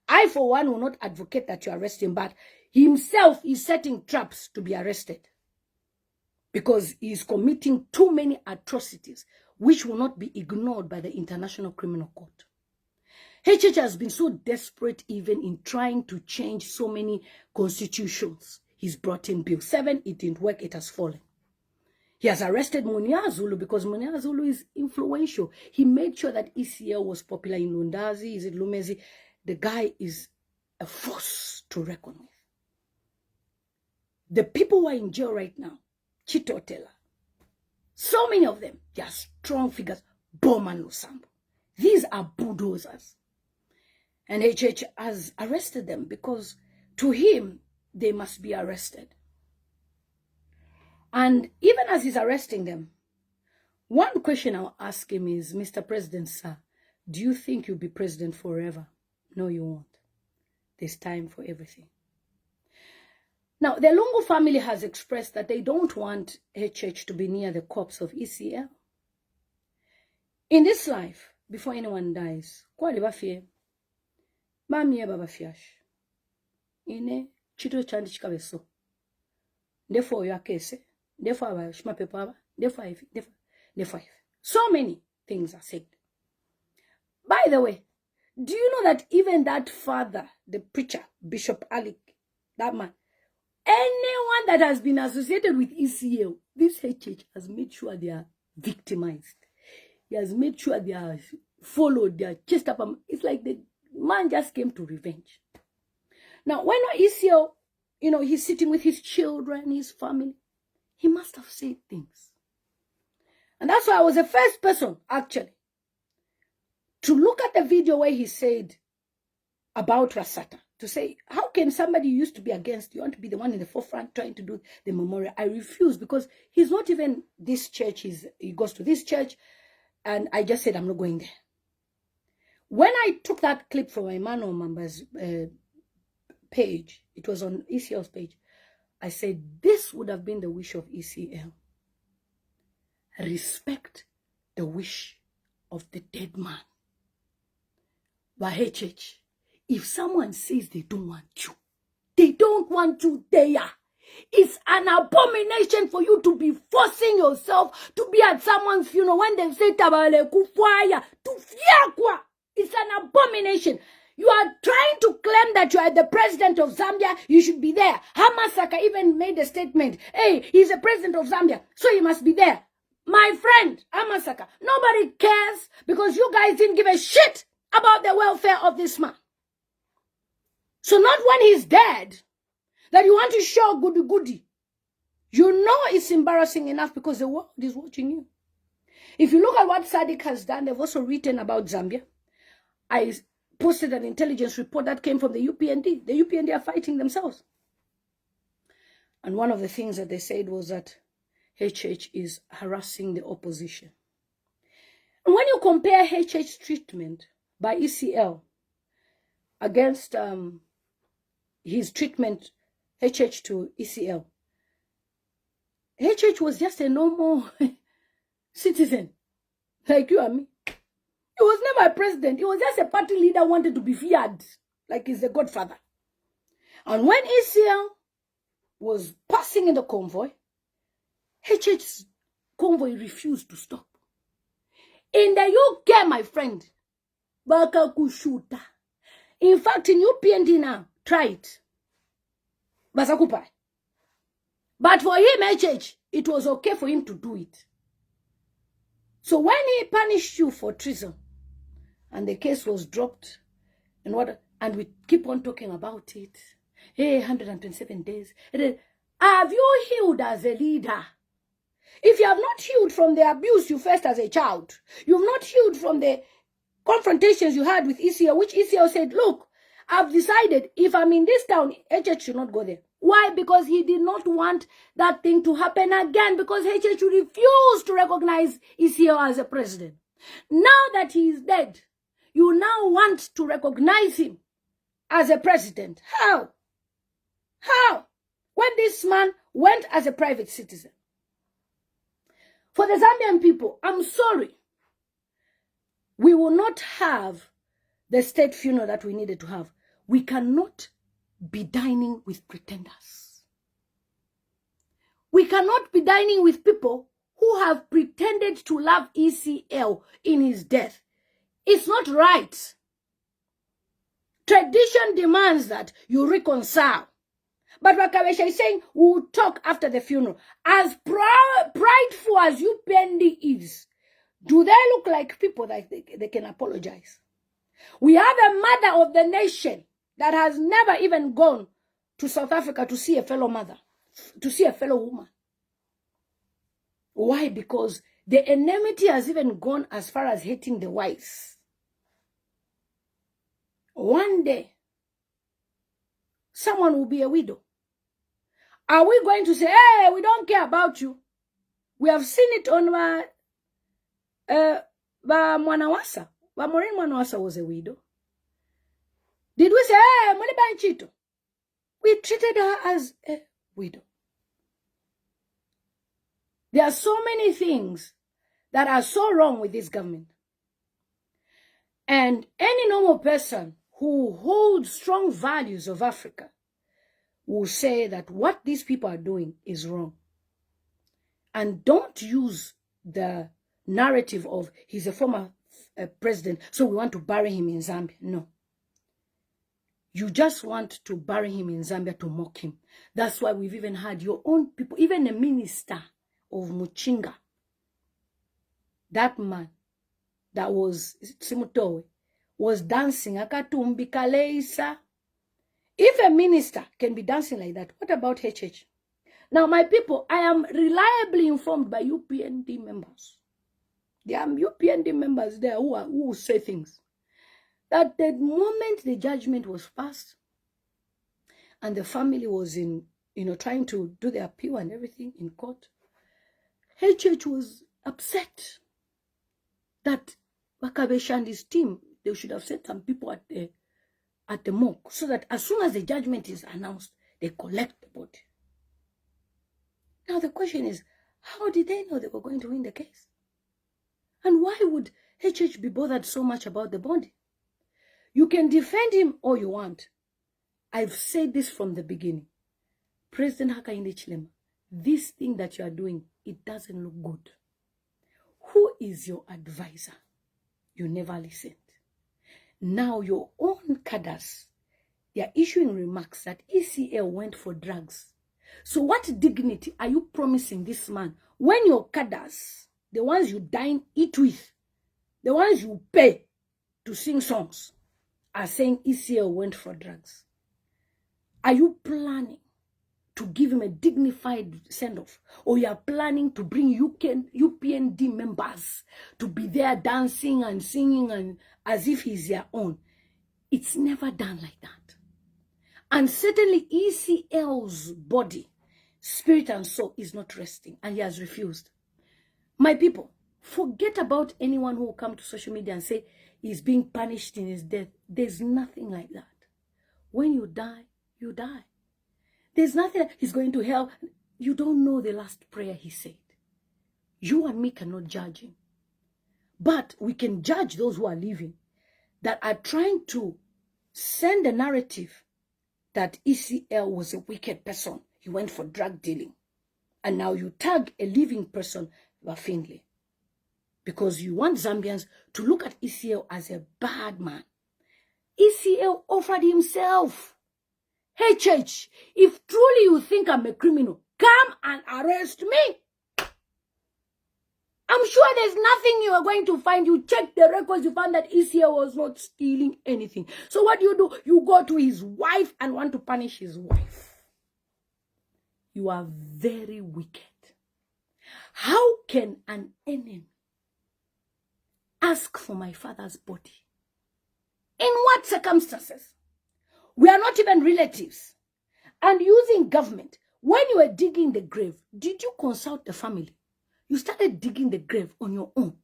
I, for one, will not advocate that you arrest him, but himself is setting traps to be arrested. Because he is committing too many atrocities, which will not be ignored by the International Criminal Court. HH has been so desperate even in trying to change so many constitutions. He's brought in Bill 7, it didn't work, it has fallen. He has arrested Munia Zulu because Munia Zulu is influential. He made sure that ECL was popular in Lundazi, is it Lumezi? The guy is a force to reckon with. The people who are in jail right now, Chito Tela, so many of them, they are strong figures. Bowman Lusambo. These are bulldozers. And HH has arrested them because to him, they must be arrested. And even as he's arresting them, one question I'll ask him is, Mr. President, sir, do you think you'll be president forever? No, you won't. there's time for everything. Now, the Lungu family has expressed that they don't want HH to be near the corpse of ECL. In this life, before anyone dies, kwali bafie, mamiye babafiash. Ine chito chandi chikabeso. Therefore, your case, therefore, shma pepa, therefore, so many things are said. By the way, do you know that even that father, the preacher, Bishop Alik, that man, anyone that has been associated with ECL, this HH has made sure they are victimized. He has made sure they are followed, they are chased up. It's like the man just came to revenge. Now, when ECL, he's sitting with his children, his family, he must have said things. And that's why I was the first person, actually, to look at the video where he said about Rasata, to say, how can somebody who used to be against you want to be the one in the forefront trying to do the memorial? I refuse, because he's not even this church. He goes to this church, and I just said, I'm not going there. When I took that clip from Emmanuel Mamba's page, it was on ECL's page, I said, this would have been the wish of ECL. Respect the wish of the dead man. But HH, if someone says they don't want you there. It's an abomination for you to be forcing yourself to be at someone's funeral when they say tabale kufwaya to fiakwa. It's an abomination. You are trying to claim that you are the president of Zambia. You should be there. Hamasaka even made a statement. Hey, he's the president of Zambia, so he must be there. My friend, Hamasaka, nobody cares because you guys didn't give a shit about the welfare of this man. So not when he's dead that you want to show goody. You know it's embarrassing enough because the world is watching you. If you look at what Sadiq has done, they've also written about Zambia. I posted an intelligence report that came from the UPND. The UPND are fighting themselves. And one of the things that they said was that HH is harassing the opposition. And when you compare HH's treatment by ECL against his treatment, HH to ECL, HH was just a normal citizen like you and me. He was never a president. He was just a party leader wanted to be feared like he's the godfather. And when ECL was passing in the convoy, HH's convoy refused to stop. In the UK, my friend, baka kushuta. In fact, in UPND now, try it. Basakupai. But for him, HH, it was okay for him to do it. So when he punished you for treason, and the case was dropped, and we keep on talking about it, hey, 127 days. Have you healed as a leader? If you have not healed from the abuse you faced as a child, you've not healed from the confrontations you had with ECL, which ECL said, look, I've decided if I'm in this town, HH should not go there. Why? Because he did not want that thing to happen again, because HH refused to recognize ECL as a president. Now that he is dead, you now want to recognize him as a president. How? How? When this man went as a private citizen. For the Zambian people, I'm sorry. We will not have the state funeral that we needed to have. We cannot be dining with pretenders. We cannot be dining with people who have pretended to love ECL in his death. It's not right. Tradition demands that you reconcile. But what Kabesha is saying, we'll talk after the funeral. As prideful as UPND is, do they look like people that they can apologize? We have a mother of the nation that has never even gone to South Africa to see a fellow mother, to see a fellow woman. Why? Because the enmity has even gone as far as hating the whites. One day, someone will be a widow. Are we going to say, hey, we don't care about you? We have seen it on Mwanawasa. Maureen Mwanawasa was a widow. Did we say, hey, Molibanchito? We treated her as a widow. There are so many things that are so wrong with this government. And any normal person who holds strong values of Africa will say that what these people are doing is wrong. And don't use the narrative of he's a former president, so we want to bury him in Zambia. No. You just want to bury him in Zambia to mock him. That's why we've even had your own people, even a minister of Muchinga, that man that was Simutowe, was dancing akatumbi kaleisa. If a minister can be dancing like that, what about HH? Now, my people, I am reliably informed by UPND members. There are UPND members there who say things. That the moment the judgment was passed and the family was in, trying to do their appeal and everything in court, HH was upset that Kabesha and his team, they should have sent some people at the morgue so that as soon as the judgment is announced, they collect the body. Now the question is, how did they know they were going to win the case? And why would HH be bothered so much about the body? You can defend him all you want. I've said this from the beginning. President Hichilema, this thing that you are doing, it doesn't look good. Who is your advisor? You never listened. Now your own cadres, they are issuing remarks that ECL went for drugs. So what dignity are you promising this man when your cadres, the ones you dine, eat with, the ones you pay to sing songs, are saying ECL went for drugs? Are you planning to give him a dignified send-off? Or you are planning to bring UPND members to be there dancing and singing and as if he's their own? It's never done like that. And certainly ECL's body, spirit and soul is not resting, and he has refused. My people, forget about anyone who will come to social media and say he's being punished in his death. There's nothing like that. When you die, you die. There's nothing like he's going to hell. You don't know the last prayer he said. You and me cannot judge him. But we can judge those who are living, that are trying to send a narrative that ECL was a wicked person. He went for drug dealing. And now you tag a living person, Findlay, because you want Zambians to look at ECL as a bad man. ECL offered himself. HH, if truly you think I'm a criminal, come and arrest me. I'm sure there's nothing you are going to find. You check the records, you found that ECL was not stealing anything. So what do? You go to his wife and want to punish his wife. You are very wicked. How can an enemy ask for my father's body? In what circumstances? We are not even relatives. And using government, when you were digging the grave, did you consult the family? You started digging the grave on your own.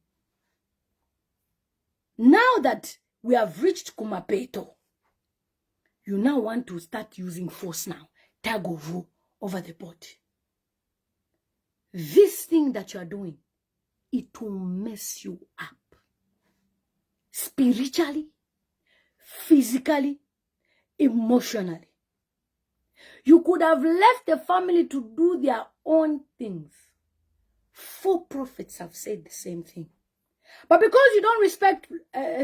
Now that we have reached Kumapeto, you now want to start using force now, tag of war over the body. This thing that you are doing, it will mess you up. Spiritually, physically, emotionally. You could have left the family to do their own things. 4 prophets have said the same thing. But because you don't respect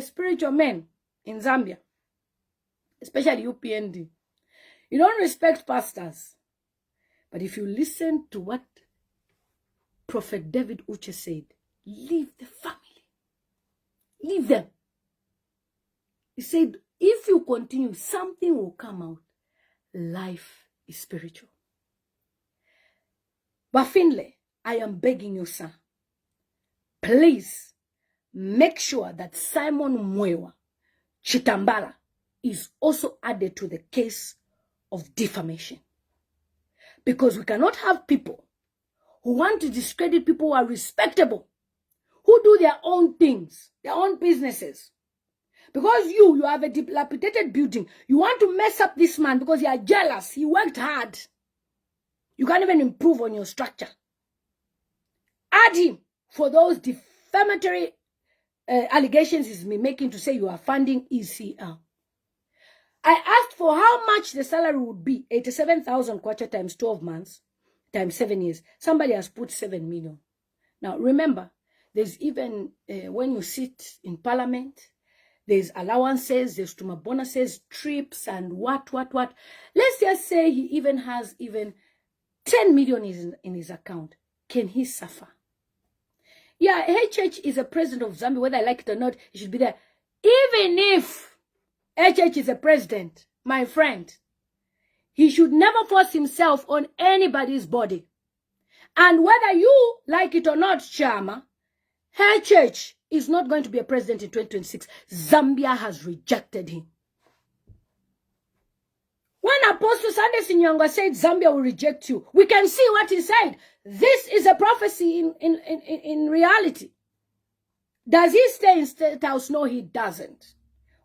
spiritual men in Zambia, especially UPND, you don't respect pastors. But if you listen to what Prophet David Uche said, leave the family. Leave them. He said, if you continue, something will come out. Life is spiritual. But Finlay, I am begging you, sir, please make sure that Simon Mwewa Chitambala is also added to the case of defamation. Because we cannot have people who want to discredit people who are respectable, who do their own things, their own businesses. Because you have a dilapidated building. You want to mess up this man because you are jealous. He worked hard. You can't even improve on your structure. Add him for those defamatory allegations he's been making to say you are funding ECL. I asked for how much the salary would be. 87,000 kwacha times 12 months, times 7 years. Somebody has put 7 million. Now, remember, there's even, when you sit in parliament, there's allowances, there's tuma bonuses, trips, and what. Let's just say he even has 10 million in his account. Can he suffer? Yeah, HH is a president of Zambia, whether I like it or not, he should be there. Even if HH is a president, my friend, he should never force himself on anybody's body. And whether you like it or not, Chama, HH is not going to be a president in 2026. Zambia has rejected him. When Apostle Sunday Sinyangwa said Zambia will reject you, we can see what he said. This is a prophecy in reality. Does he stay in State House? No, he doesn't.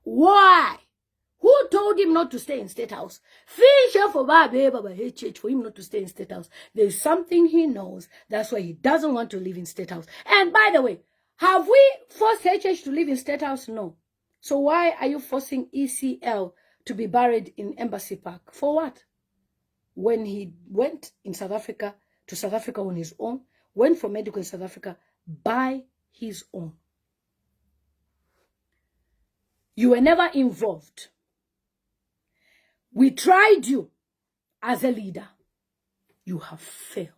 Why? Who told him not to stay in State House? Fisher for HH for him not to stay in State House. There's something he knows. That's why he doesn't want to live in State House. And by the way, have we forced HH to live in State House? No. So why are you forcing ECL to be buried in Embassy Park? For what? When he went in South Africa, to South Africa on his own, went for medical in South Africa by his own. You were never involved. We tried you as a leader. You have failed.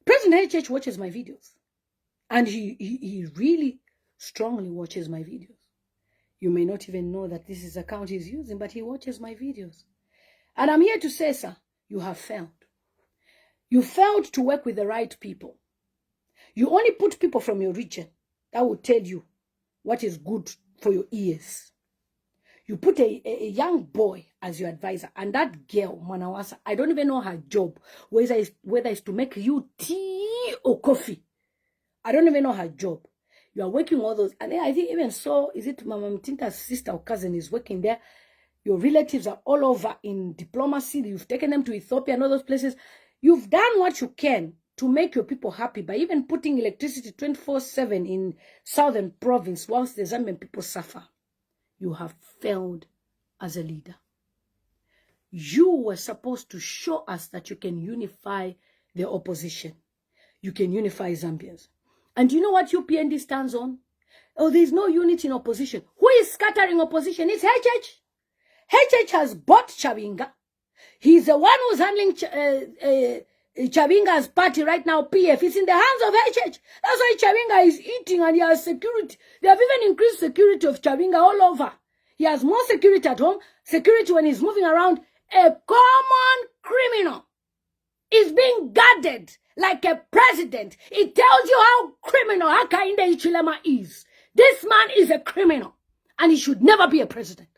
President HH watches my videos. And he really strongly watches my videos. You may not even know that this is the account he's using, but he watches my videos. And I'm here to say, sir, you have failed. You failed to work with the right people. You only put people from your region that will tell you what is good for your ears. You put a young boy as your advisor, and that girl, Manawasa, I don't even know her job, whether it's to make you tea or coffee. I don't even know her job. You are working all those, and then I think even so, is it Mama Mtinta's sister or cousin is working there? Your relatives are all over in diplomacy. You've taken them to Ethiopia and all those places. You've done what you can to make your people happy by even putting electricity 24/7 in southern province whilst the Zambian people suffer. You have failed as a leader. You were supposed to show us that you can unify the opposition. You can unify Zambians. And you know what UPND stands on? Oh, there's no unity in opposition. Who is scattering opposition? It's HH. HH has bought Chabinga. He's the one who's handling Chabinga's party right now, PF. It's in the hands of HH. That's why Chabinga is eating and he has security. They have even increased security of Chabinga all over. He has more security at home, security when he's moving around. A common criminal is being guarded like a president. It tells you how criminal Hakainde Hichilema is. This man is a criminal and he should never be a president.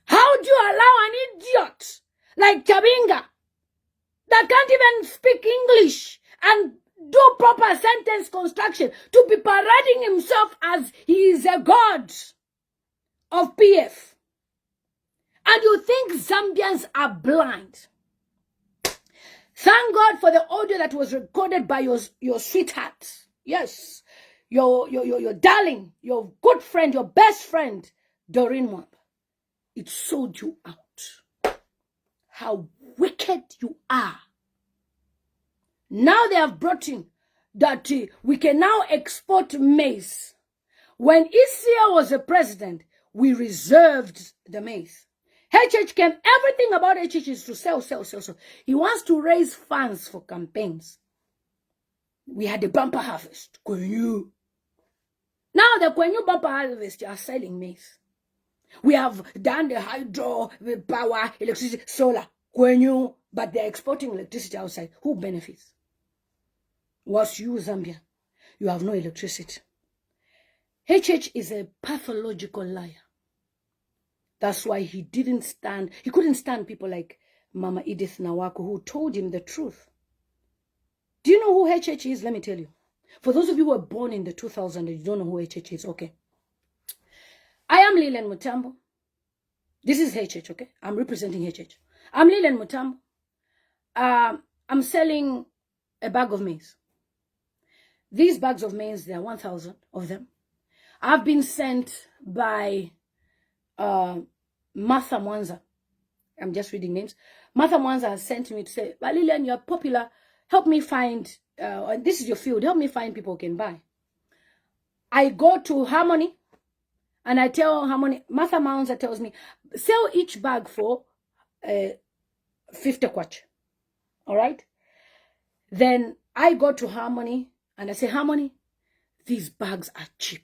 How do you allow an idiot like Chabinga that can't even speak English and do proper sentence construction to be parading himself as he is a god of PF? And you think Zambians are blind? Thank God for the audio that was recorded by your sweetheart. Yes, your darling, your good friend, your best friend, Doreen Mwamba. It sold you out. How wicked you are. Now they have brought in that we can now export maize. When Isia was the president, we reserved the maize. HH came, everything about HH is to sell. He wants to raise funds for campaigns. We had the bumper harvest. Kwenyu. Now the Kwenyu bumper harvest are selling maize. We have done the hydro, the power, electricity, solar. Kwenyu, but they're exporting electricity outside. Who benefits? Was you, Zambia? You have no electricity. HH is a pathological liar. That's why he couldn't stand people like Mama Edith Nawako who told him the truth. Do you know who HH is? Let me tell you. For those of you who were born in the 2000s and you don't know who HH is, okay. I am Lilian Mutambo. This is HH, okay? I'm representing HH. I'm Lilian Mutambo. I'm selling a bag of maize. These bags of maize, there are 1,000 of them. I've been sent by Martha Mwanza. I'm just reading names. Martha Mwanza has sent me to say, but Lilian, you're popular. Help me find, this is your field. Help me find people who can buy. I go to Harmony and I tell Harmony, Martha Mwanza tells me, sell each bag for 50 kwacha. All right? Then I go to Harmony and I say, Harmony, these bags are cheap.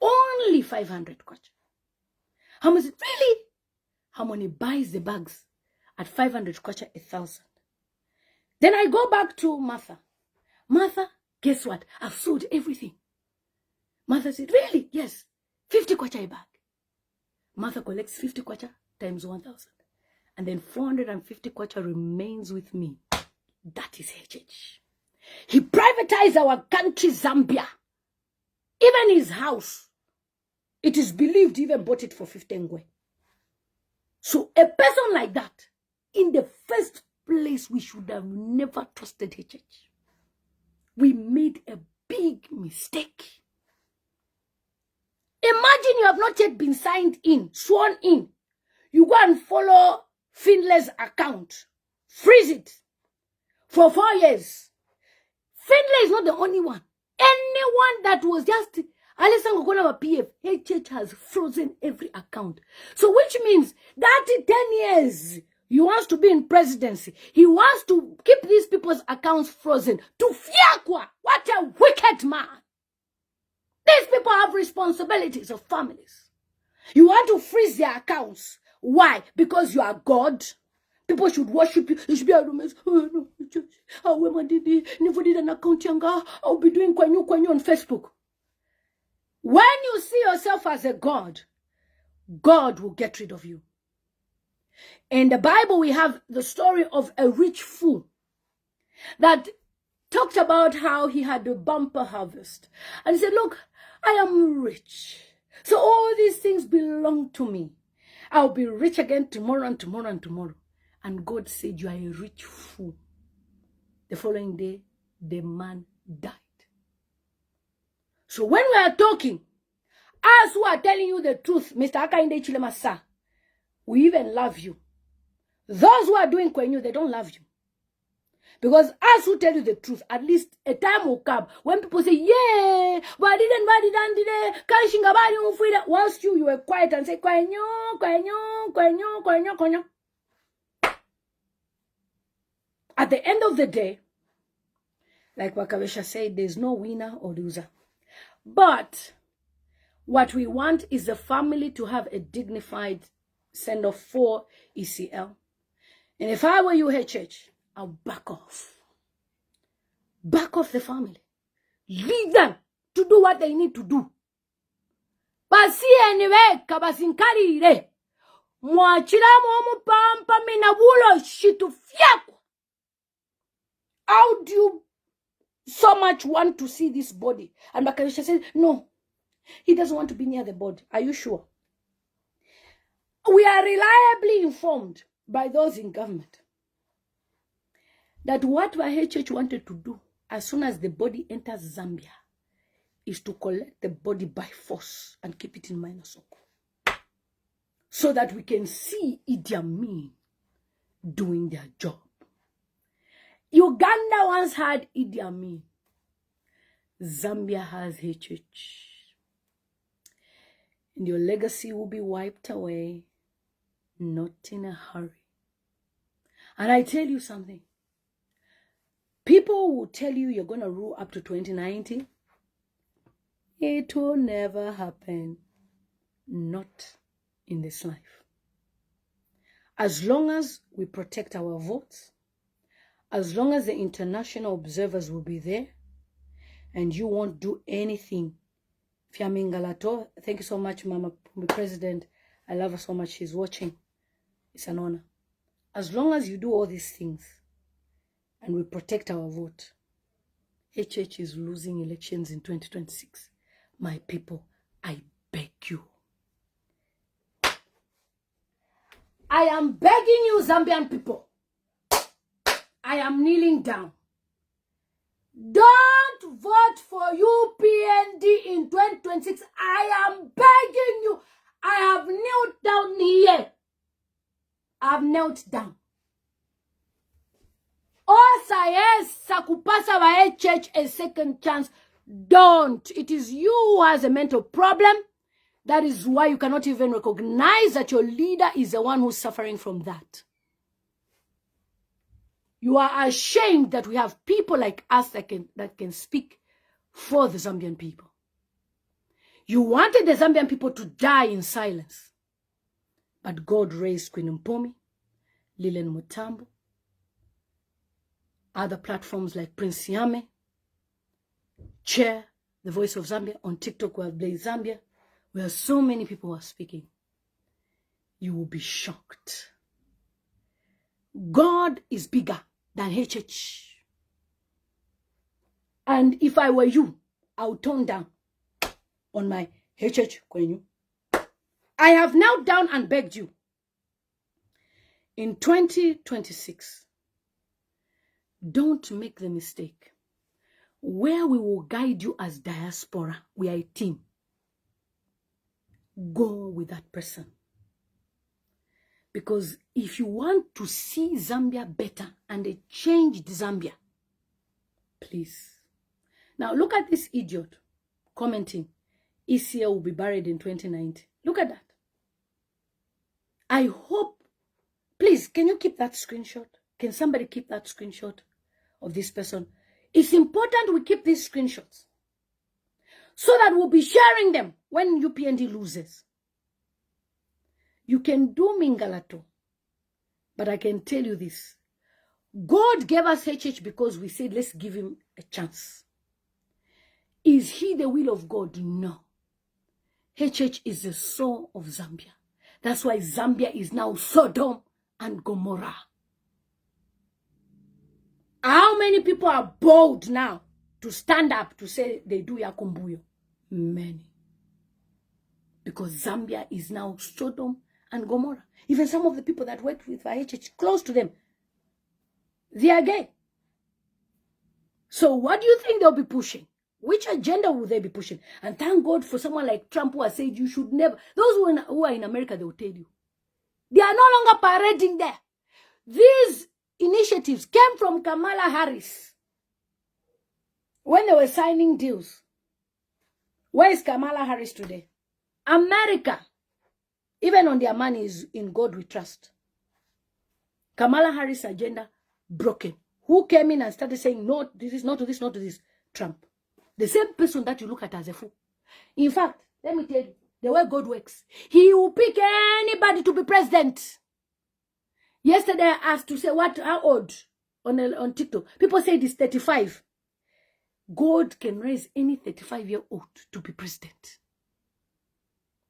Only 500 kwacha. Harmony said, really? Harmony buys the bags at 500 kwacha, 1,000. Then I go back to Martha. Martha, guess what? I've sold everything. Martha said, really? Yes. 50 kwacha a bag. Martha collects 50 kwacha times 1,000. And then 450 kwacha remains with me. That is HH. He privatized our country, Zambia. Even his house. It is believed he even bought it for 15 ngwe. So a person like that, in the first place, we should have never trusted HH. We made a big mistake. Imagine you have not yet been signed in, sworn in. You go and follow Finlay's account. Freeze it for 4 years. Finlay is not the only one. Anyone that was just Alessandro Gona PF, HH has frozen every account. So which means that in 10 years, he wants to be in presidency. He wants to keep these people's accounts frozen. To fiakwa, what a wicked man. These people have responsibilities of families. You want to freeze their accounts. Why? Because you are God. People should worship you. You should be able to say, oh no, never did an account yanga. I'll be doing kwanyu on Facebook. When you see yourself as a God, God will get rid of you. In the Bible, we have the story of a rich fool that talked about how he had a bumper harvest. And he said, look, I am rich. So all these things belong to me. I'll be rich again tomorrow and tomorrow and tomorrow. And God said, you are a rich fool. The following day, the man died. So when we are talking, us who are telling you the truth, Mr. Akainde Hichilema, sir, we even love you. Those who are doing kwenyu, they don't love you. Because us who tell you the truth, at least a time will come when people say, yeah, why didn't once you were quiet and say, kwenyu. At the end of the day, like what Kabesha said, there's no winner or loser. But what we want is the family to have a dignified send-off for ECL. And if I were you, HH, I'll back off. Back off the family. Leave them to do what they need to do. Basi anyway, kabasinkari ire. Mwachira mwamu pampa minabulo shitu fiako. How do you so much want to see this body? And Bakabesha said, no, he doesn't want to be near the body. Are you sure? We are reliably informed by those in government that what HH wanted to do as soon as the body enters Zambia is to collect the body by force and keep it in Minnesota, so that we can see Idi Amin doing their job. Uganda once had Idi Amin. Zambia has HH. And your legacy will be wiped away, not in a hurry. And I tell you something. People will tell you you're going to rule up to 2090. It will never happen. Not in this life. As long as we protect our votes, as long as the international observers will be there, and you won't do anything. Fiamingalato, thank you so much, Mama President. I love her so much. She's watching. It's an honor. As long as you do all these things, and we protect our vote, HH is losing elections in 2026. My people, I beg you, I am begging you, Zambian people. I am kneeling down. Don't vote for UPND in 2026. I am begging you. I have knelt down here. I've knelt down. Sakupasa wa church a second chance. Don't. It is you who has a mental problem. That is why you cannot even recognize that your leader is the one who's suffering from that. You are ashamed that we have people like us that can speak for the Zambian people. You wanted the Zambian people to die in silence. But God raised Queen Mpomi, Lilian Mutambo, other platforms like Prince Yame, Chair, the Voice of Zambia. On TikTok, we have Blaze Zambia, where so many people are speaking. You will be shocked. God is bigger than HH. And if I were you, I would tone down on my HH Kwenyu. I have knelt down and begged you. In 2026, don't make the mistake where we will guide you as diaspora. We are a team. Go with that person. Because if you want to see Zambia better and a changed Zambia, please. Now look at this idiot commenting, ECA will be buried in 2090. Look at that. I hope, please, can you keep that screenshot? Can somebody keep that screenshot of this person? It's important we keep these screenshots so that we'll be sharing them when UPND loses. You can do Mingalato, but I can tell you this. God gave us HH because we said, let's give him a chance. Is he the will of God? No. HH is the soul of Zambia. That's why Zambia is now Sodom and Gomorrah. How many people are bold now to stand up to say they do Yakumbuyo? Many. Because Zambia is now Sodom and Gomorrah. Even some of the people that worked with HH, close to them, they are gay. So what do you think they'll be pushing? Which agenda will they be pushing? And thank God for someone like Trump who has said you should never. Those who are in America, they will tell you. They are no longer parading there. These initiatives came from Kamala Harris. When they were signing deals. Where is Kamala Harris today? America. Even on their money is in God we trust. Kamala Harris' agenda broken. Who came in and started saying, no, this is not to this, not to this? Trump. The same person that you look at as a fool. In fact, let me tell you, the way God works, he will pick anybody to be president. Yesterday I asked to say how old on TikTok. People say it's 35. God can raise any 35-year-old to be president.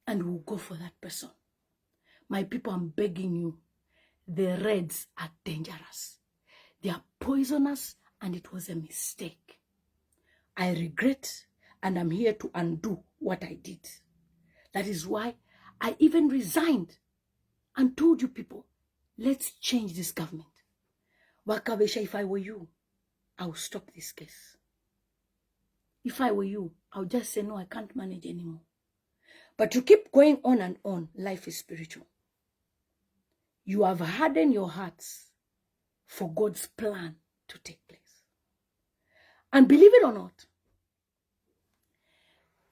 And we'll go for that person. My people, I'm begging you. The Reds are dangerous. They are poisonous and it was a mistake. I regret and I'm here to undo what I did. That is why I even resigned and told you people, let's change this government. Kabesha, if I were you, I would stop this case. If I were you, I would just say, no, I can't manage anymore. But to keep going on and on, life is spiritual. You have hardened your hearts for God's plan to take place. And believe it or not,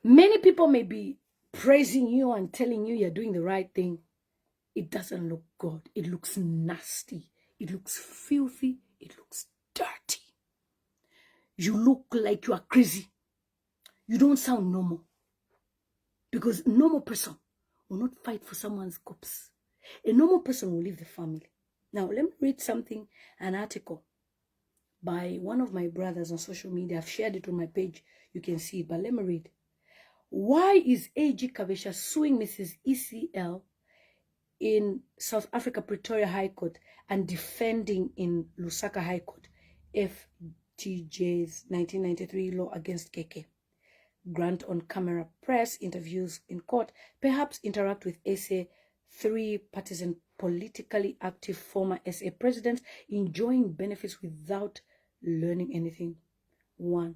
many people may be praising you and telling you you're doing the right thing. It doesn't look good. It looks nasty. It looks filthy. It looks dirty. You look like you are crazy. You don't sound normal. Because a normal person will not fight for someone's corpse. A normal person will leave the family. Now, let me read something, an article by one of my brothers on social media. I've shared it on my page. You can see it, but let me read. Why is AG Kabesha suing Mrs. ECL in South Africa Pretoria High Court and defending in Lusaka High Court FTJ's 1993 law against KK? Grant on camera press interviews in court, perhaps interact with SA 3 partisan politically active former SA presidents enjoying benefits without learning anything. 1.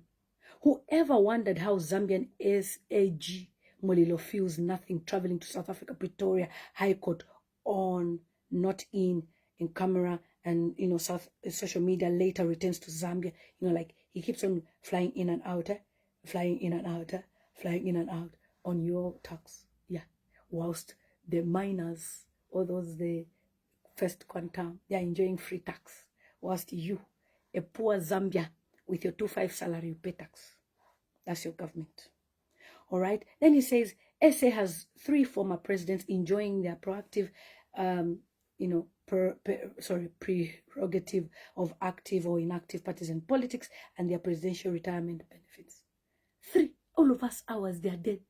Whoever wondered how Zambian SAG Molilo feels nothing traveling to South Africa, Pretoria, High Court on, not in camera, and social media, later returns to Zambia. Like he keeps on flying in and out, flying in and out, flying in and out on your tax. Yeah. Whilst the miners, or those the first quantum, they are enjoying free tax. Whilst you, a poor Zambia, with your 2.5 salary, you pay tax. That's your government. All right. Then he says, SA has 3 former presidents enjoying their proactive, prerogative of active or inactive partisan politics and their presidential retirement benefits. 3. All of us hours, they are dead.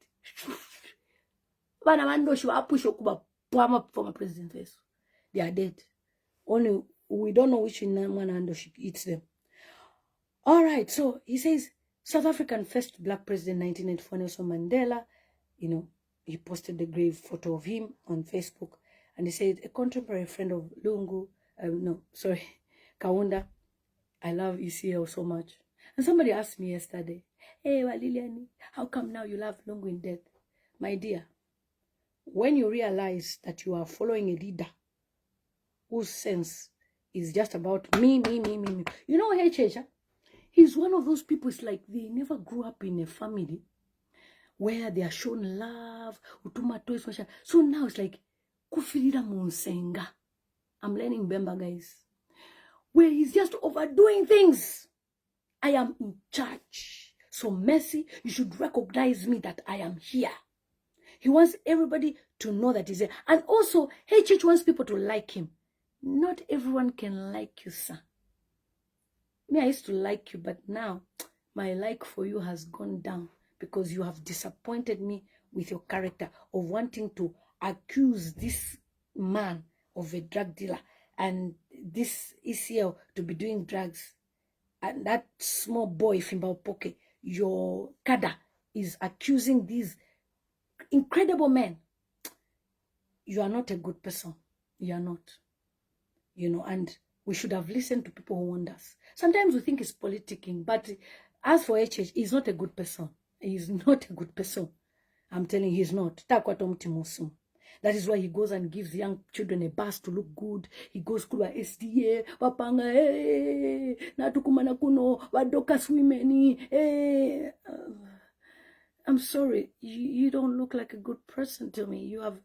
Former presidents, they are dead. Only we don't know which one eats them. All right. So he says, South African first black president, 1994, Nelson Mandela, he posted the grave photo of him on Facebook. And he said, a contemporary friend of Lungu, Kaunda, I love ECL so much. And somebody asked me yesterday, hey, Waliliani, how come now you love Lungu in death? My dear, when you realize that you are following a leader whose sense is just about me. You know, HH, he's one of those people, it's like they never grew up in a family where they are shown love. So now it's like, kufirira munsenga. I'm learning Bemba, guys. Where he's just overdoing things. I am in charge. So Mercy, you should recognize me that I am here. He wants everybody to know that he's there. And also, HH wants people to like him. Not everyone can like you, sir. Me, I used to like you, but now my like for you has gone down because you have disappointed me with your character of wanting to accuse this man of a drug dealer and this ECL to be doing drugs. And that small boy, Fimba Upoke, your kada, is accusing these incredible men. You are not a good person. You are not. And we should have listened to people who warned us. Sometimes we think it's politicking, but as for HH, he's not a good person. He's not a good person. I'm telling you, he's not. That is why he goes and gives young children a bus to look good. He goes to a SDA, wapanga, natukumana kuno, wadokas women. I'm sorry, you don't look like a good person to me. You have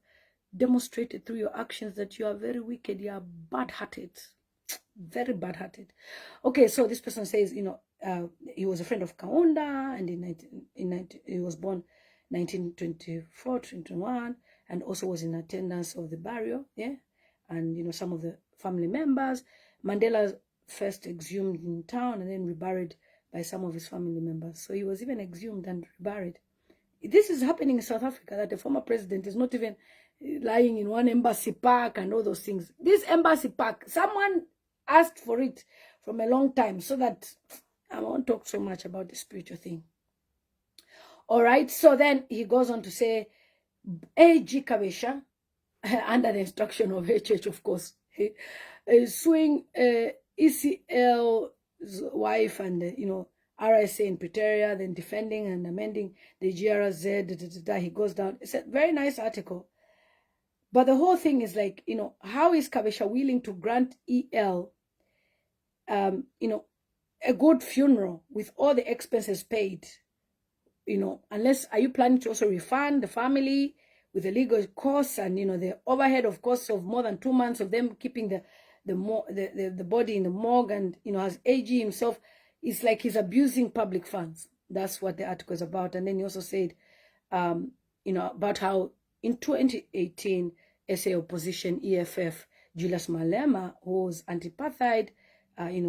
demonstrated through your actions that you are very wicked. You are bad-hearted. Very bad-hearted. Okay, so this person says, he was a friend of Kaunda, and he was born 1924, 21, and also was in attendance of the burial, yeah, and some of the family members. Mandela first exhumed in town and then reburied by some of his family members. So he was even exhumed and reburied. This is happening in South Africa, that the former president is not even lying in one embassy park and all those things. This embassy park, someone asked for it from a long time, so that I won't talk so much about the spiritual thing. All right, so then he goes on to say, AG Kabesha, under the instruction of HH, of course, is suing ECL's wife and, RSA in Pretoria, then defending and amending the GRZ. He goes down. It's a very nice article. But the whole thing is like, how is Kabesha willing to grant EL, a good funeral with all the expenses paid? Unless, are you planning to also refund the family with the legal costs and, the overhead of costs of more than 2 months of them keeping the body in the morgue, and, as AG himself, it's like he's abusing public funds. That's what the article is about. And then he also said, about how in 2018, SA opposition EFF Julius Malema, who was anti-apartheid,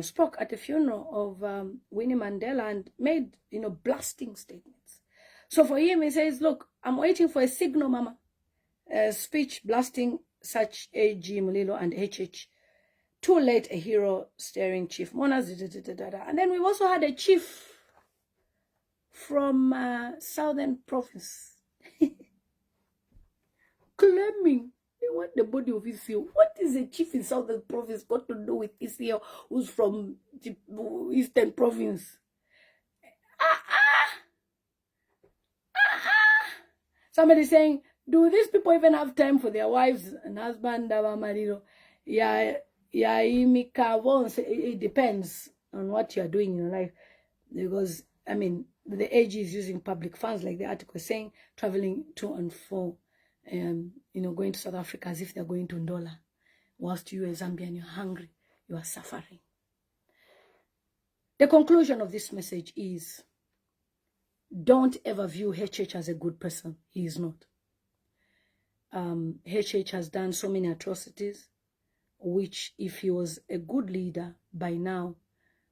spoke at the funeral of Winnie Mandela and made, blasting statements. So for him, he says, look, I'm waiting for a signal, mama. Speech blasting such AG Mulilo and HH. Too late, a hero steering chief. And then we've also had a chief from Southern Province claiming they what the body of ECO? What is a chief in Southern Province got to do with ECO who's from the Eastern Province? Somebody saying, do these people even have time for their wives and husband? Yeah, it depends on what you're doing in your life. Because, I mean, the AG is using public funds, like the article is saying, traveling to and fro, going to South Africa as if they're going to Ndola. Whilst you are Zambian, you're hungry, you are suffering. The conclusion of this message is, don't ever view HH as a good person. He is not. HH has done so many atrocities, which if he was a good leader by now,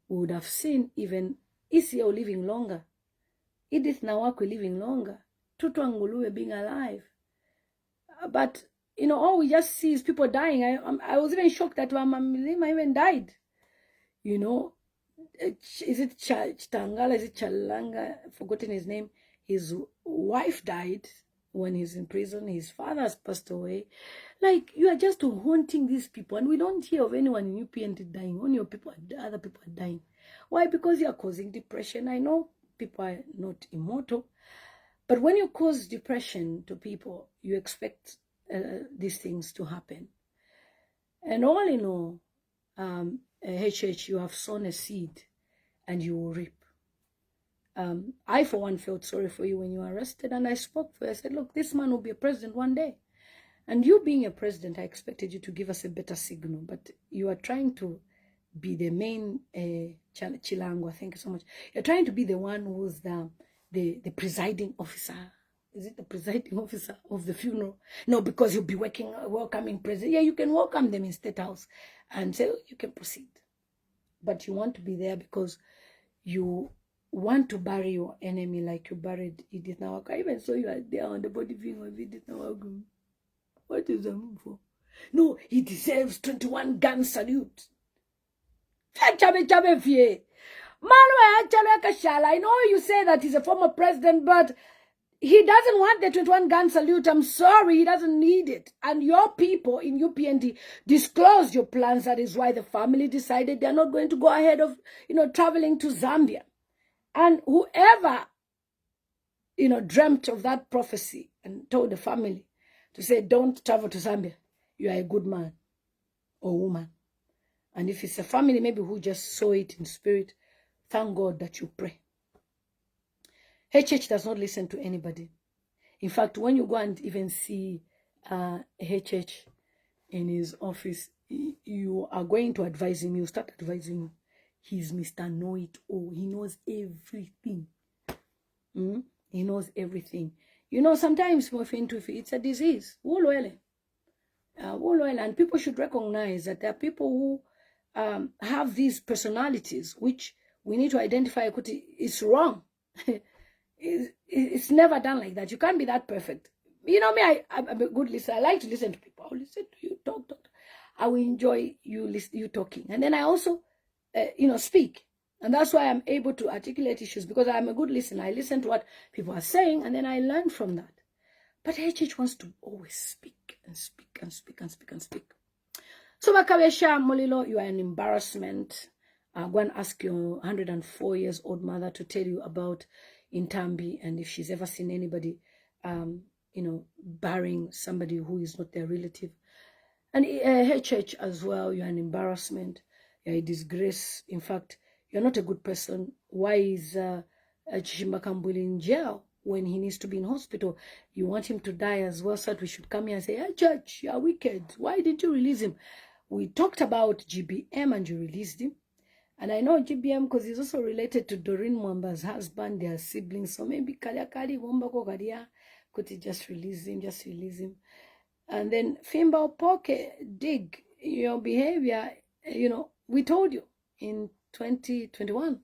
we would have seen even ECO living longer, Edith Nawakwe living longer, Tutu Angulue being alive. But, all we just see is people dying. I was even shocked that Mama Milima even died. Is it Chitangala? Is it Chalanga? I've forgotten his name. His wife died when he's in prison. His father has passed away. Like, you are just haunting these people. And we don't hear of anyone in UPND dying. Only other people are dying. Why? Because you are causing depression. I know people are not immortal. But when you cause depression to people, you expect these things to happen. And all in all, HH, you have sown a seed and you will reap. I, for one, felt sorry for you when you were arrested, and I spoke for you. I said, look, this man will be a president one day. And you being a president, I expected you to give us a better signal, but you are trying to be the main Chilango, thank you so much. You're trying to be the one who's the presiding officer. Is it the presiding officer of the funeral? No, because you'll be welcoming president. Yeah, you can welcome them in State House and say, oh, you can proceed. But you want to be there because you want to bury your enemy like you buried Edith Nawaka. Even so, you are there on the body viewing of Edith Nawaka. What is the move for? No, he deserves 21 gun salute. I know you say that he's a former president, but he doesn't want the 21 gun salute. I'm sorry, he doesn't need it. And your people in UPND disclosed your plans. That is why the family decided they're not going to go ahead of, traveling to Zambia. And whoever, dreamt of that prophecy and told the family to say, don't travel to Zambia, you are a good man or woman. And if it's a family maybe who just saw it in spirit, thank God that you pray. HH does not listen to anybody. In fact, when you go and even see HH in his office, you are going to advise him. You start advising him. He's Mr. Know-it-all. He knows everything. He knows everything. Sometimes it's a disease. And people should recognize that there are people who have these personalities, which we need to identify. It's wrong. It's never done like that. You can't be that perfect. Me, I'm a good listener. I like to listen to people. I'll listen to you talk. I will enjoy you talking. And then I also, speak. And that's why I'm able to articulate issues, because I'm a good listener. I listen to what people are saying, and then I learn from that. But HH wants to always speak and speak and speak and speak and speak. So, Kabesha Molilo, you are an embarrassment. Go and ask your 104-year-old mother to tell you about Intambi, and if she's ever seen anybody, burying somebody who is not their relative. And HH as well, you're an embarrassment. You're a disgrace. In fact, you're not a good person. Why is Chishimba Kambuli in jail when he needs to be in hospital? You want him to die as well, so that we should come here and say, hey, Church, you're wicked. Why did you release him? We talked about GBM and you released him. And I know GBM because he's also related to Doreen Mwamba's husband. They are siblings. So maybe Kali Mwambako Kadia could just release him. And then Fimba Upoke, dig your behavior. We told you in 2021.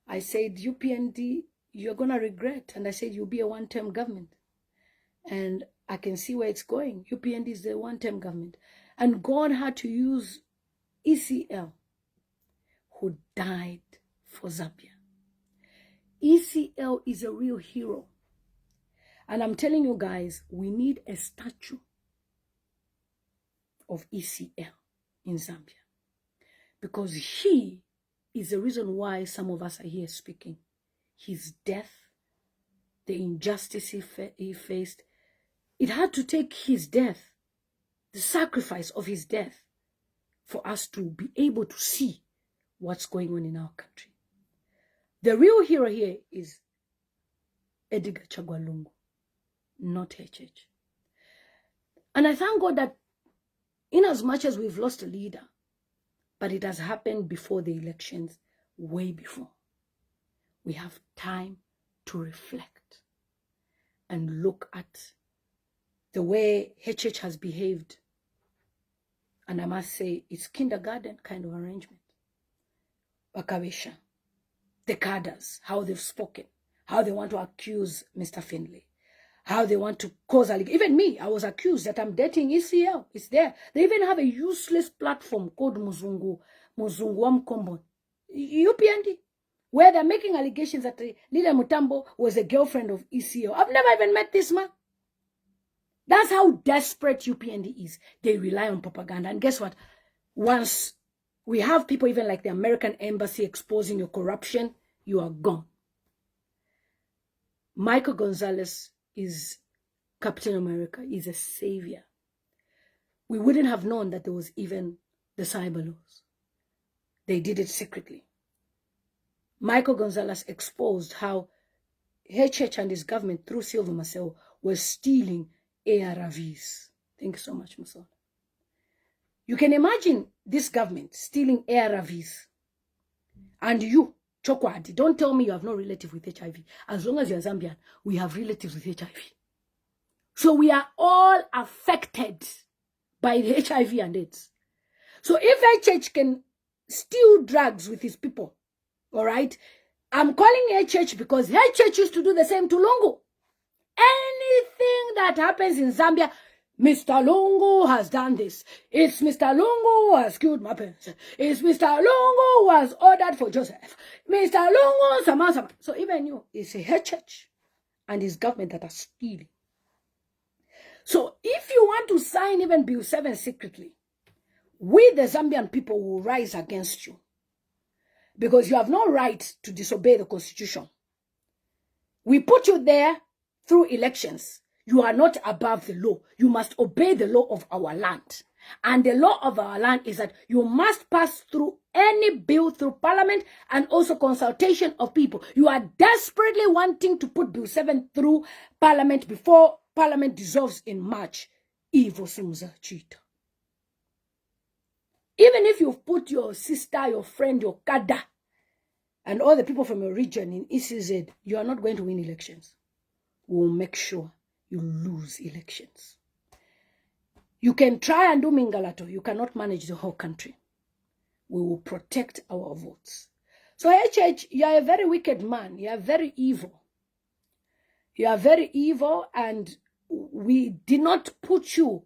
I said, UPND, you're going to regret. And I said, you'll be a one-term government. And I can see where it's going. UPND is a one-term government. And God had to use ECL, who died for Zambia. ECL is a real hero. And I'm telling you guys, we need a statue of ECL in Zambia. Because he is the reason why some of us are here speaking. His death, the injustice he faced, it had to take his death, the sacrifice of his death, for us to be able to see what's going on in our country. The real hero here is Edgar Chagwa Lungu, not HH. And I thank God that in as much as we've lost a leader, but it has happened before the elections, way before. We have time to reflect and look at the way HH has behaved. And I must say, it's kindergarten kind of arrangement. Kabesha, the cadres, how they've spoken, how they want to accuse Mr. Finlay, how they want to cause even me, I was accused that I'm dating ECL. It's there. They even have a useless platform called Muzungu Wamkombo, UPND, where they're making allegations that Lila Mutambo was a girlfriend of ECL. I've never even met this man. That's how desperate UPND is. They rely on propaganda. And guess what? Once we have people even like the American embassy exposing your corruption, you are gone. Michael Gonzalez is Captain America. He's a savior. We wouldn't have known that there was even the cyber laws. They did it secretly. Michael Gonzalez exposed how HH and his government, through Silva Marcel, were stealing ARVs. Thank you so much, Musol. You can imagine this government stealing ARVs. And you, Chokwadi, don't tell me you have no relative with HIV. As long as you're Zambian, we have relatives with HIV. So we are all affected by the HIV and AIDS. So if HH can steal drugs with his people, all right, I'm calling HH because HH used to do the same to Lungu. Anything that happens in Zambia, Mr. Lungu has done this. It's Mr. Lungu who has killed my parents. It's Mr. Lungu who has ordered for Joseph. Mr. Lungu, sama. So even you, it's a HH and his government that are stealing. So if you want to sign even Bill 7 secretly, we the Zambian people will rise against you. Because you have no right to disobey the constitution. We put you there through elections. You are not above the law. You must obey the law of our land. And the law of our land is that you must pass through any bill through parliament and also consultation of people. You are desperately wanting to put Bill 7 through parliament before parliament dissolves in March. Evil Sumza Cheetah. Even if you've put your sister, your friend, your kada, and all the people from your region in ECZ, you are not going to win elections. We will make sure you lose elections. You can try and do Mingalato. You cannot manage the whole country. We will protect our votes. So HH, you are a very wicked man. You are very evil. You are very evil, and we did not put you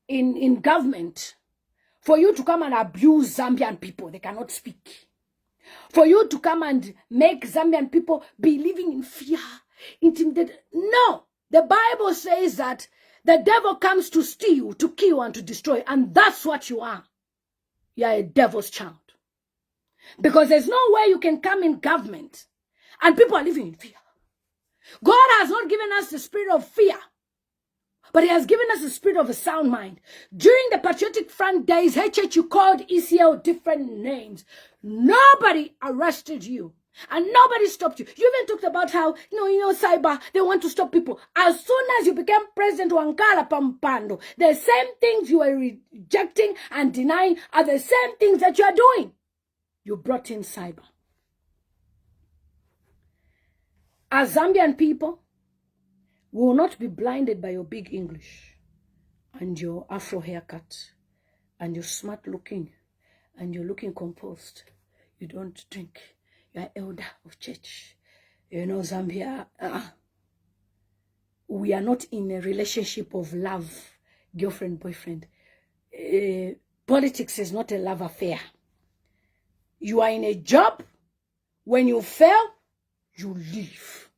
in government for you to come and abuse Zambian people. They cannot speak. For you to come and make Zambian people be living in fear, intimidated. No. The Bible says that the devil comes to steal, to kill, and to destroy. And that's what you are. You are a devil's child. Because there's no way you can come in government and people are living in fear. God has not given us the spirit of fear, but he has given us the spirit of a sound mind. During the Patriotic Front days, HH, you called ECL different names. Nobody arrested you. And nobody stopped you. You even talked about how, cyber, they want to stop people. As soon as you became President Wankala Pampando, the same things you were rejecting and denying are the same things that you are doing. You brought in cyber. As Zambian people, we will not be blinded by your big English and your Afro haircut and your smart looking and you're looking composed. You don't drink. You're elder of church. Zambia, we are not in a relationship of love, girlfriend, boyfriend. Politics is not a love affair. You are in a job. When you fail, you leave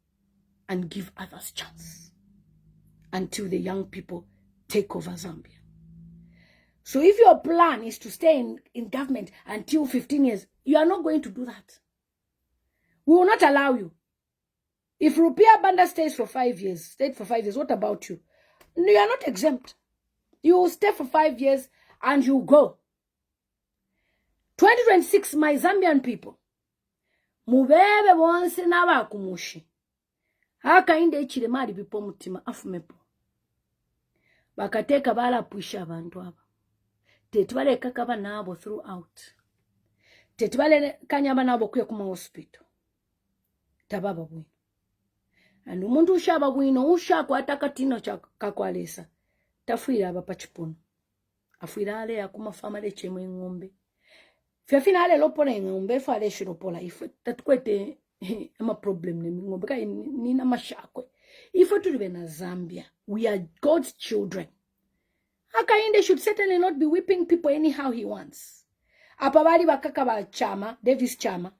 and give others chance until the young people take over Zambia. So if your plan is to stay in government until 15 years, you are not going to do that. We will not allow you. If Rupiah Banda stayed for 5 years, what about you? You are not exempt. You will stay for 5 years and you go. 2026, my Zambian people, mubebe bonse n'abakumushi. Haka inde Hichilema alibipo mutima afumepo. Bakateka bala pusha abantu aba. Tetwale kakaba nabo throughout. Tetwale kanyaba nabo kuya kuma hospital. Tababa bwino. And umuntu ushaba bwino ushako atakatino kakwalesa. Tafuira aba pachipono. Afuira ale akuma famale chemwe ngombe. Fiafina ale lopona ngombe fale shiropola ife tatukwete ama problem ne ngombe ka nina mashakwe. Ife tulibe na Zambia. We are God's children. Hakainde should certainly not be whipping people anyhow he wants. Apabali bakaka ba Chama, Davis Chama,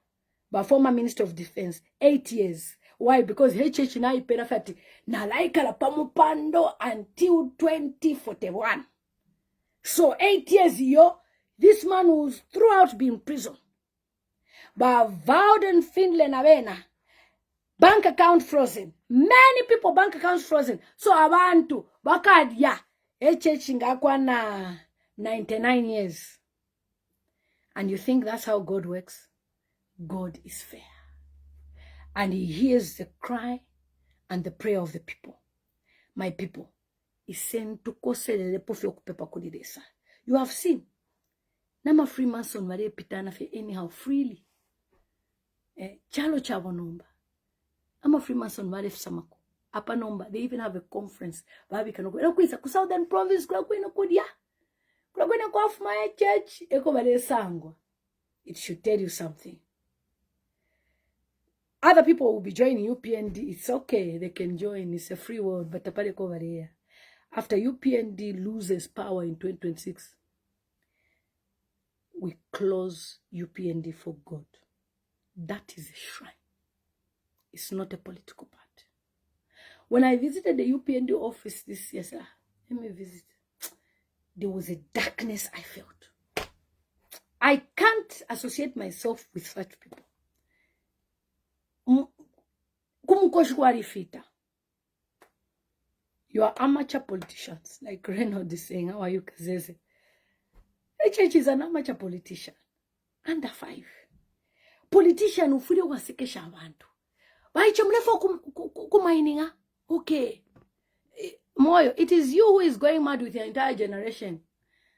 ba former Minister of Defense, 8 years. Why? Because HH na iperafati na laika la pamupando until 2041. So 8 years yo, this man was throughout be in prison. But vowed in Findlay na vena. Bank account frozen. Many people bank accounts frozen. So abantu bakadia HH ngakwa na 99 years. And you think that's how God works? God is fair. And he hears the cry and the prayer of the people. My people, you have seen. Nama Freemason wale pitana fe anyhow freely. Chalo chavo nomba. Ama Freemason wale samako. Apa nomba. They even have a conference. Babi kanoko. Eno kuisa ku Southern Province kula kuina kudia. Kula kuina ku off my church. Eko wale sangwa. It should tell you something. Other people will be joining UPND. It's okay. They can join. It's a free world. But tapale over here. After UPND loses power in 2026, we close UPND for God. That is a shrine. It's not a political party. When I visited the UPND office this year, let me visit. There was a darkness I felt. I can't associate myself with such people. You are amateur politicians, like Reynolds is saying. How are you, Kazeze? HH is an amateur politician. Under 5. Politician ufule wasekesha abantu. Baicho mlefo kumaininga. Okay. Moyo, it is you who is going mad with your entire generation.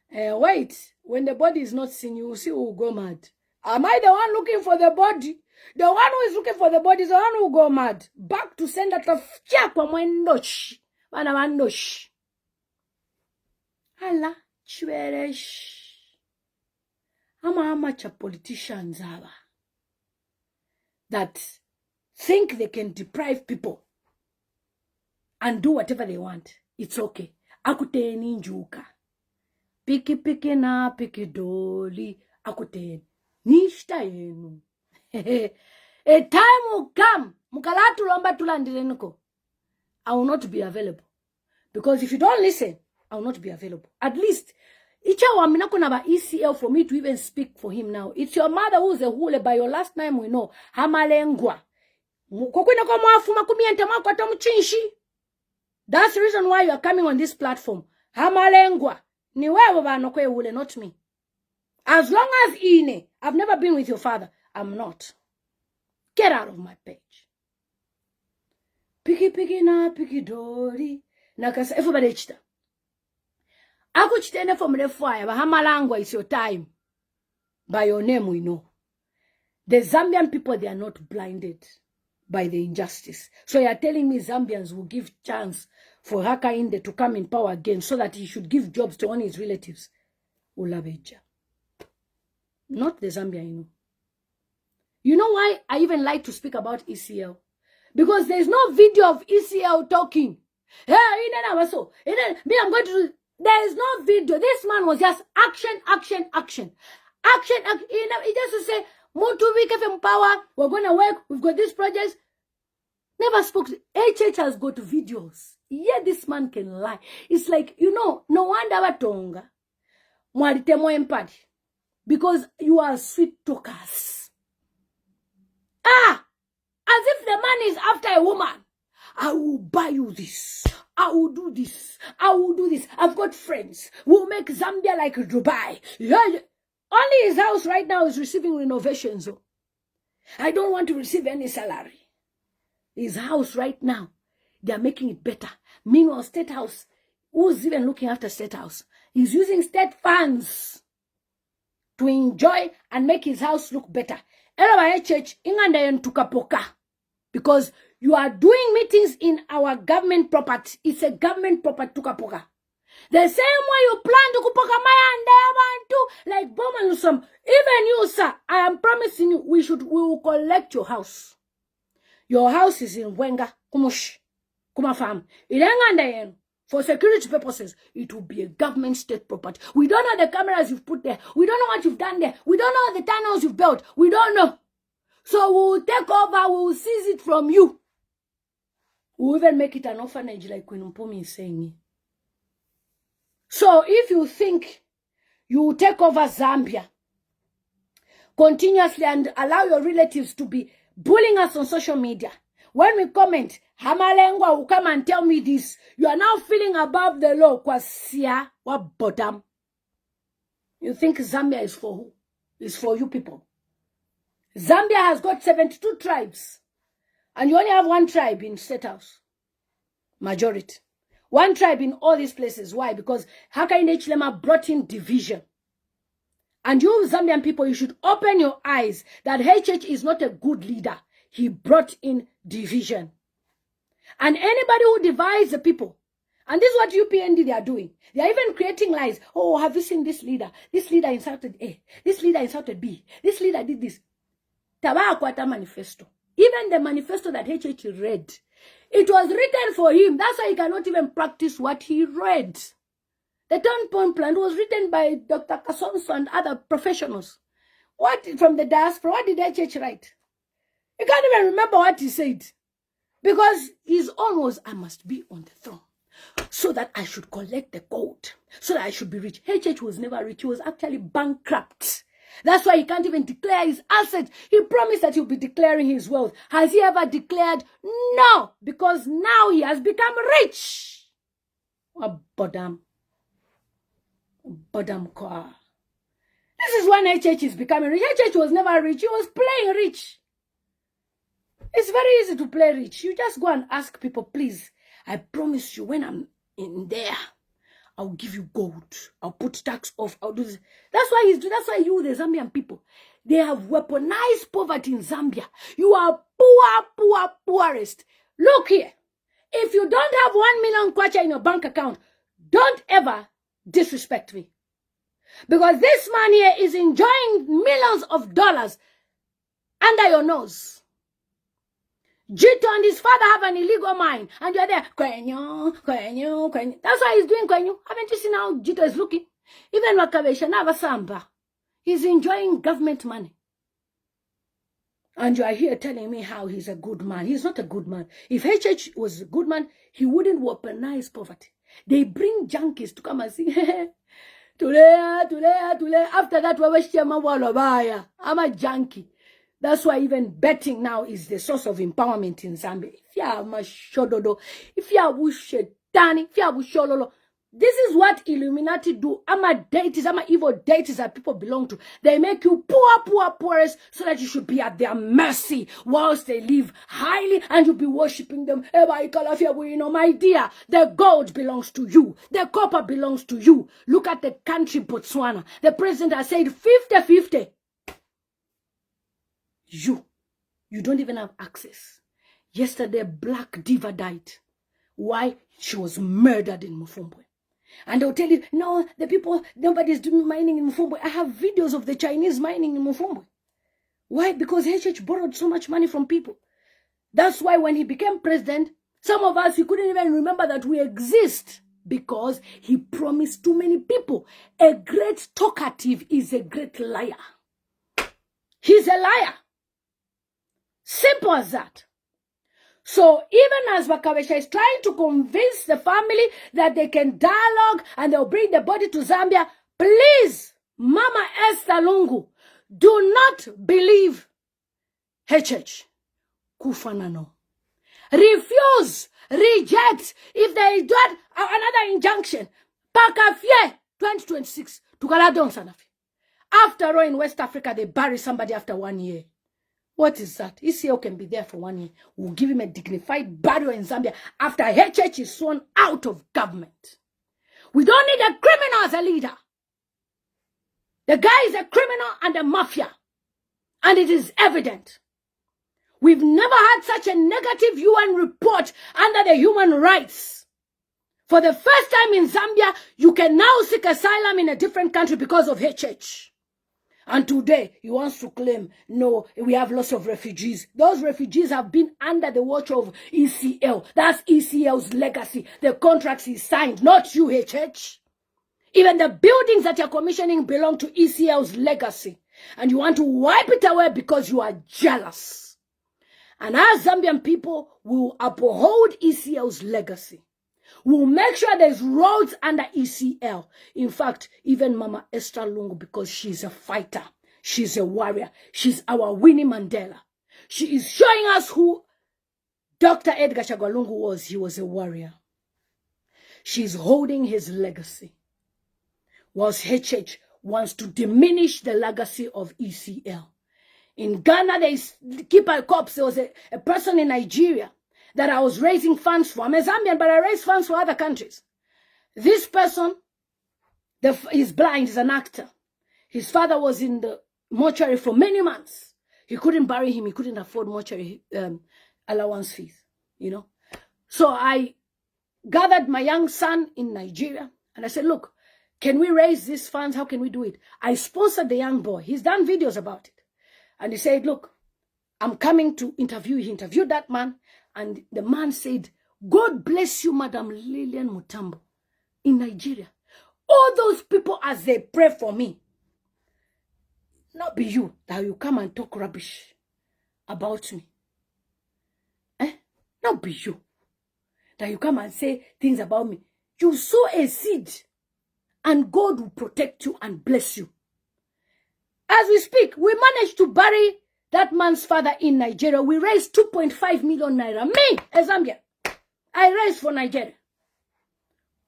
Wait, when the body is not seen, you will see who will go mad. Am I the one looking for the body? The one who is looking for the body is the one who will go mad. Back to send that of chakwa mwendosh. Wana wandosh. Hala, chweresh. Amateur politicians are that think they can deprive people and do whatever they want. It's okay. Akuteni njuka. Piki na piki doli. Akuteni. Nishta yenu. A time will come. Mukalatu lomba tulandirenko. I will not be available. Because if you don't listen, I will not be available. At least, Icha waminako na ba ECL for me to even speak for him now. It's your mother who's a hule by your last name we know. Hamalengwa. That's the reason why you are coming on this platform. Hamalengwa. Ni wewe banokwe hule, not me. As long as ine, I've never been with your father. I'm not. Get out of my page. Piki na piki dori. Nakasa everybody chita. Aku chitene from the fire. Bahamalangwa is your time. By your name we know. The Zambian people, they are not blinded by the injustice. So you are telling me Zambians will give chance for Hakainde to come in power again so that he should give jobs to all his relatives. Ulabeja. Not the Zambia, you know. You know why I even like to speak about ECL? Because there's no video of ECL talking. Hey, me, I'm going to do. There is no video. This man was just action. He just say, more 2 weeks of power, we're going to work, we've got this project. Never spoke. HH has got videos. Yeah, this man can lie. It's like, you know, no wonder Tonga. because you are sweet talkers. As if the man is after a woman. I will buy you this. I will do this. I will do this. I've got friends. We'll make Zambia like Dubai. Only his house right now is receiving renovations. I don't want to receive any salary. His house right now, they are making it better. Meanwhile, State House, who's even looking after State House? He's using state funds to enjoy and make his house look better. Because you are doing meetings in our government property. It's a government property tukapoka. The same way you plan to kupoka maya and too, like Boma Lusam. Even you, sir, I am promising you, we will collect your house. Your house is in Wenga, Kumush, Kuma Farm. For security purposes, it will be a government state property. We don't know the cameras you've put there. We don't know what you've done there. We don't know the tunnels you've built. We don't know. So we'll take over, we'll seize it from you. We'll even make it an orphanage like Queen Mpumi is saying. So if you think you will take over Zambia continuously and allow your relatives to be bullying us on social media, when we comment, Hamalengwa will come and tell me this, you are now feeling above the law. Kwasia, what bottom? You think Zambia is for who? It's for you people. Zambia has got 72 tribes. And you only have one tribe in State House. Majority. One tribe in all these places. Why? Because Hichilema brought in division. And you Zambian people, you should open your eyes that HH is not a good leader. He brought in division. And anybody who divides the people, and this is what UPND they are doing. They are even creating lies. Oh, have you seen this leader? This leader insulted A. This leader insulted B. This leader did this. Tabakwata manifesto. Even the manifesto that HH read, it was written for him. That's why he cannot even practice what he read. The 10-point plan was written by Dr. Kasonso and other professionals. What from the diaspora? What did HH write? You can't even remember what he said. Because he's almost, I must be on the throne so that I should collect the gold, so that I should be rich. HH was never rich. He was actually bankrupt. That's why he can't even declare his assets. He promised that he'll be declaring his wealth. Has he ever declared? No, because now he has become rich. What bodam kwa. This is when HH is becoming rich. HH was never rich. He was playing rich. It's very easy to play rich. You just go and ask people, please, I promise you when I'm in there, I'll give you gold. I'll put tax off. I'll do this. That's why you, the Zambian people, they have weaponized poverty in Zambia. You are poorest. Look here. If you don't have 1 million kwacha in your bank account, don't ever disrespect me. Because this man here is enjoying millions of dollars under your nose. Jito and his father have an illegal mine, and you're there. Kwenyo. That's why he's doing kwenyo. Haven't you seen how Jito is looking? Even Kabesha never samba. He's enjoying government money. And you are here telling me how he's a good man. He's not a good man. If HH was a good man, he wouldn't weaponize poverty. They bring junkies to come and sing. Tule. After that, I'm a junkie. That's why even betting now is the source of empowerment in Zambia. If you are mashododo, if you are wushetani, if you are wushololo, this is what Illuminati do. Deities, evil deities that people belong to. They make you poorest, so that you should be at their mercy whilst they live highly and you'll be worshipping them. My dear, the gold belongs to you. The copper belongs to you. Look at the country, Botswana. The president has said 50-50. You don't even have access. Yesterday, Black Diva died. Why? She was murdered in Mufumbo. And they'll tell you, no, the people, nobody's doing mining in Mufumbo. I have videos of the Chinese mining in Mufumbo. Why? Because HH borrowed so much money from people. That's why when he became president, some of us, we couldn't even remember that we exist. Because he promised too many people. A great talkative is a great liar. He's a liar. Simple as that. So even as Kabesha is trying to convince the family that they can dialogue and they'll bring the body to Zambia, Please, Mama Esther Lungu, do not believe HH. Kufanano. Refuse, reject. If there is another injunction, Pakafie 2026. Tukaladon Sanafi. After all, in West Africa, they bury somebody after 1 year. What is that? ECL can be there for 1 year. We'll give him a dignified burial in Zambia after HH is sworn out of government. We don't need a criminal as a leader. The guy is a criminal and a mafia. And it is evident. We've never had such a negative UN report under the human rights. For the first time in Zambia, you can now seek asylum in a different country because of HH. And today, he wants to claim, no, we have lots of refugees. Those refugees have been under the watch of ECL. That's ECL's legacy. The contracts he signed, not you, HH. Even the buildings that you're commissioning belong to ECL's legacy. And you want to wipe it away because you are jealous. And our Zambian people will uphold ECL's legacy. We'll make sure there's roads under ECL. In fact, even Mama Esther Lungu, because she's a fighter, she's a warrior, she's our Winnie Mandela. She is showing us who Dr. Edgar Chagwa Lungu was. He was a warrior. She's holding his legacy. Whilst HH wants to diminish the legacy of ECL. In Ghana, they keep a corpse. There was a person in Nigeria that I was raising funds for. I'm a Zambian, but I raise funds for other countries. This person, he's blind, he's an actor. His father was in the mortuary for many months. He couldn't bury him. He couldn't afford mortuary allowance fees, you know. So I gathered my young son in Nigeria, and I said, look, can we raise these funds? How can we do it? I sponsored the young boy. He's done videos about it. And he said, look, I'm coming to interview. He interviewed that man. And the man said, God bless you, Madam Lillian Mutambo, in Nigeria. All those people, as they pray for me, not be you, that you come and talk rubbish about me. Not be you, that you come and say things about me. You sow a seed, and God will protect you and bless you. As we speak, we managed to bury that man's father in Nigeria. We raised 2.5 million naira. Me, a Zambian, I raised for Nigeria.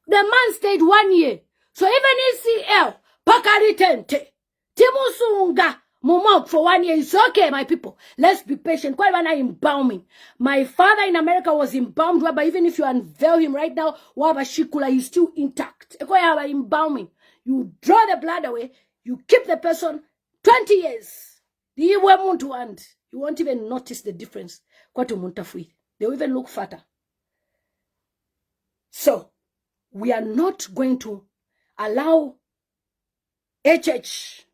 The man stayed 1 year. So even ECL, Pakari Tente, Timusunga, Mumok for 1 year. It's okay, my people. Let's be patient. Quite when I embalming. My father in America was embalmed, but even if you unveil him right now, Wabashikula, he's still intact. Embalming. You draw the blood away, you keep the person 20 years. You won't even notice the difference. They will even look fatter. So, we are not going to allow HH,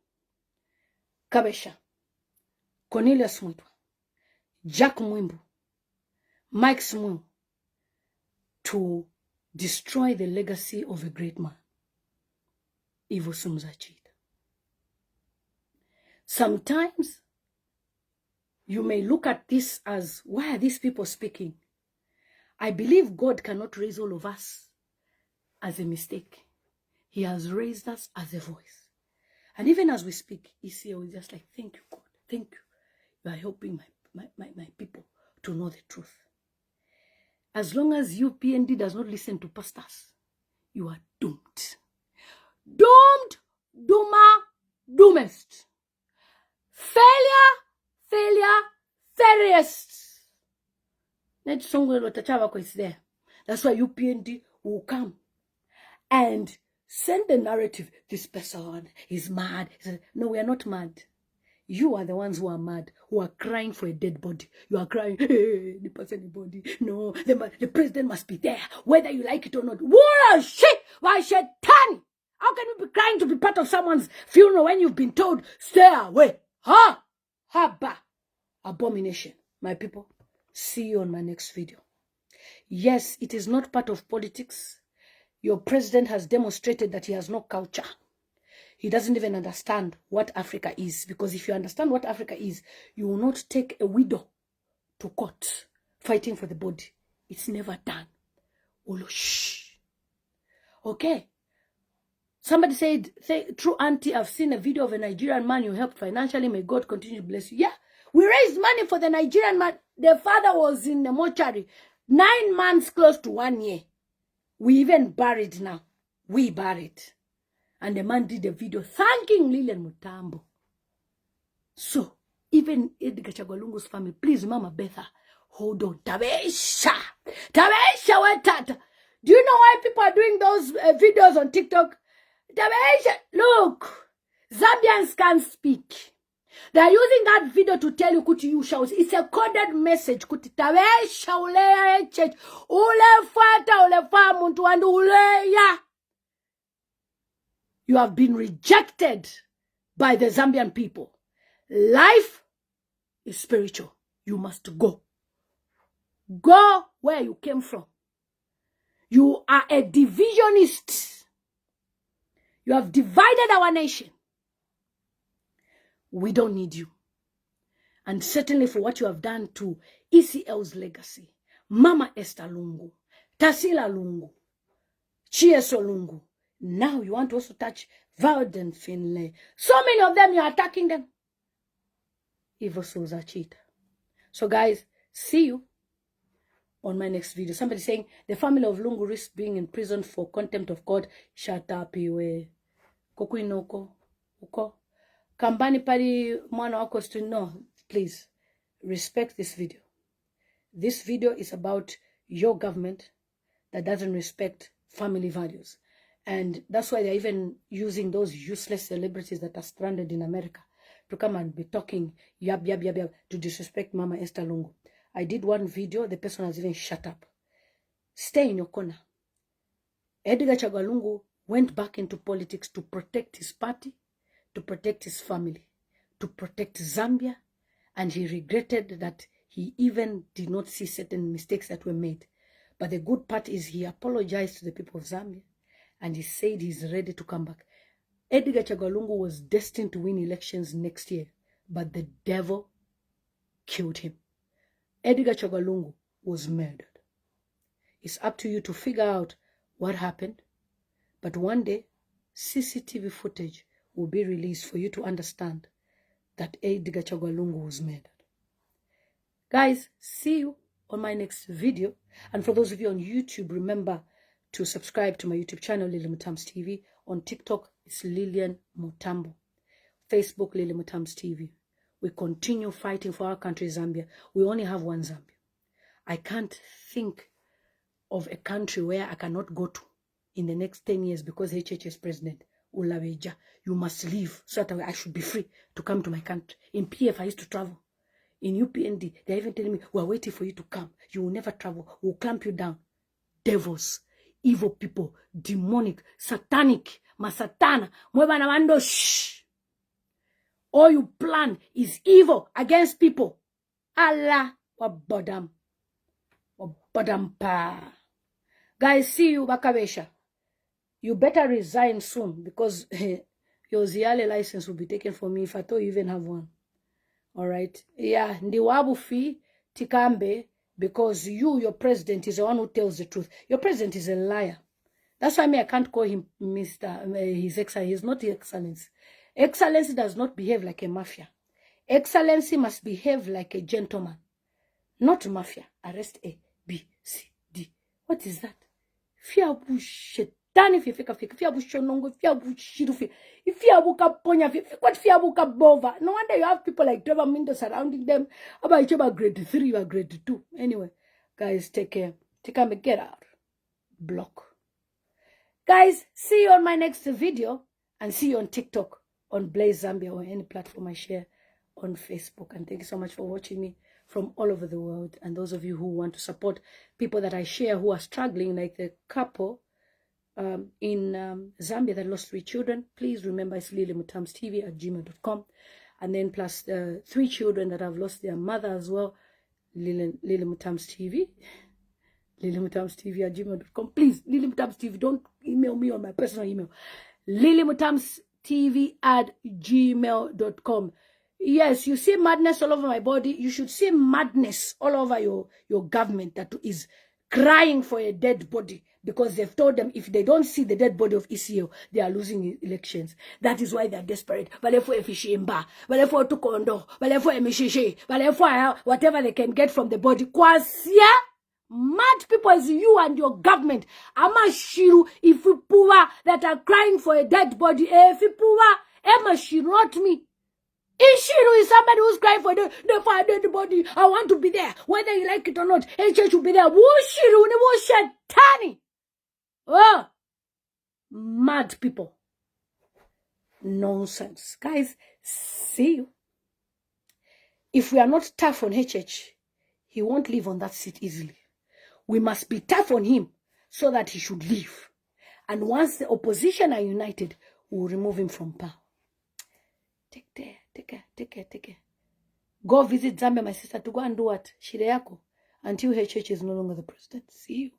Kabesha, Cornelius Mwitwa, Jack Mwimbu, Mike Smu to destroy the legacy of a great man, Ivo Sumzachid. Sometimes you may look at this as, why are these people speaking? I believe God cannot raise all of us as a mistake. He has raised us as a voice. And even as we speak, ECO is just like, thank you, God. Thank you. You are helping my people to know the truth. As long as you, PND, does not listen to pastors, you are doomed. Doomed, doomer, doomest. Failure, fairest. That song is there. That's why UPND will come and send the narrative. This person is mad. No, we are not mad. You are the ones who are mad, who are crying for a dead body. You are crying, hey, the person body. No, the president must be there, whether you like it or not. What shit! Why shaitan? How can you be crying to be part of someone's funeral when you've been told, stay away? Ha! Haba! Abomination. My people, see you on my next video. Yes, it is not part of politics. Your president has demonstrated that he has no culture. He doesn't even understand what Africa is. Because if you understand what Africa is, you will not take a widow to court fighting for the body. It's never done. Olosh. Okay? Somebody said, true auntie, I've seen a video of a Nigerian man you helped financially. May God continue to bless you. Yeah, we raised money for the Nigerian man. The father was in the mortuary. 9 months, close to 1 year. We even buried now. We buried. And the man did a video thanking Lilian Mutambo. So, even Edgar Chagwalungu's family, please, Mama Betha, hold on. Kabesha, wetata. Do you know why people are doing those videos on TikTok? Kabesha, look, Zambians can't speak. They are using that video to tell you kuti you shall. It's a coded message. Kuti tabesha uleya church. Ule fata ule famuntu and uleya. You have been rejected by the Zambian people. Life is spiritual. You must go. Go where you came from. You are a divisionist. You have divided our nation. We don't need you. And certainly for what you have done to ECL's legacy. Mama Esther Lungu, Tasila Lungu, Chieso Lungu. Now you want to also touch Valden Finlay. So many of them, you are attacking them. Evil souls are cheat. So guys, see you on my next video. Somebody saying the family of Lungu risks being in prison for contempt of God. Shut up, iwe. Kokuinoko. Uko. Kambani pari mwana wako stu. No, please. Respect this video. This video is about your government that doesn't respect family values. And that's why they're even using those useless celebrities that are stranded in America to come and be talking yab to disrespect Mama Esther Lungu. I did one video, the person has even shut up. Stay in your corner. Edgar Chagwalungu went back into politics to protect his party, to protect his family, to protect Zambia, and he regretted that he even did not see certain mistakes that were made. But the good part is he apologized to the people of Zambia, and he said he's ready to come back. Edgar Chagwalungu was destined to win elections next year, but the devil killed him. Edgar Chagwalungu was murdered. It's up to you to figure out what happened, but one day, CCTV footage will be released for you to understand that Edgar Chagwalungu was murdered. Guys, see you on my next video. And for those of you on YouTube, remember to subscribe to my YouTube channel, Lily Mutams TV. On TikTok, it's Lilian Mutambo. Facebook, Lily Mutams TV. We continue fighting for our country, Zambia. We only have one Zambia. I can't think of a country where I cannot go to in the next 10 years because HH is president. Ulaweja, you must leave so that I should be free to come to my country. In PF, I used to travel. In UPND, they're even telling me, we're waiting for you to come. You will never travel. We'll clamp you down. Devils, evil people, demonic, satanic, masatana, mwebana wando, shh. All you plan is evil against people. Allah, wabadam. Wabadam pa. Guys, see you, Kabesha. You better resign soon because your Ziale license will be taken from me if I thought you even have one. All right. Yeah, ndiwabu fi tikambe because your president is the one who tells the truth. Your president is a liar. That's why I can't call him His Excellency. He's not His Excellency. Excellency does not behave like a mafia. Excellency must behave like a gentleman, not mafia. Arrest A, B, C, D. What is that? Fiabu shetani fika fiabu shonongo fiabu shirufi fiabu kaponya what fiabu kabova. No wonder you have people like Trevor Mindo surrounding them. About grade 3, you are grade 2. Anyway, guys, take care. Take care. Get out. Block. Guys, see you on my next video and see you on TikTok, on Blaze Zambia, or any platform I share on Facebook. And thank you so much for watching me from all over the world. And those of you who want to support people that I share who are struggling, like the couple in Zambia that lost 3 children, please remember it's lilymutamstv@gmail.com. And then plus the 3 children that have lost their mother as well, lilymutamstv. lilymutamstv@gmail.com. Please, lilymutamstv, don't email me on my personal email. lilymutamstv@gmail.com. Yes, you see madness all over my body. You should see madness all over your government that is crying for a dead body because they've told them if they don't see the dead body of ECO, they are losing elections. That is why they are desperate. Whatever they can get from the body. Mad people is you and your government. Amashiru, if you poor that are crying for a dead body, if you poor, Amashiru, not me. Ishiru is somebody who's crying for the dead body. I want to be there, whether you like it or not. HH will be there. Wushiru, Shetani. Oh, mad people. Nonsense. Guys, see you. If we are not tough on HH, he won't live on that seat easily. We must be tough on him so that he should leave. And once the opposition are united, we'll remove him from power. Take care. Go visit Zambia, my sister, to go and do what? Shireyako. Until HH is no longer the president. See you.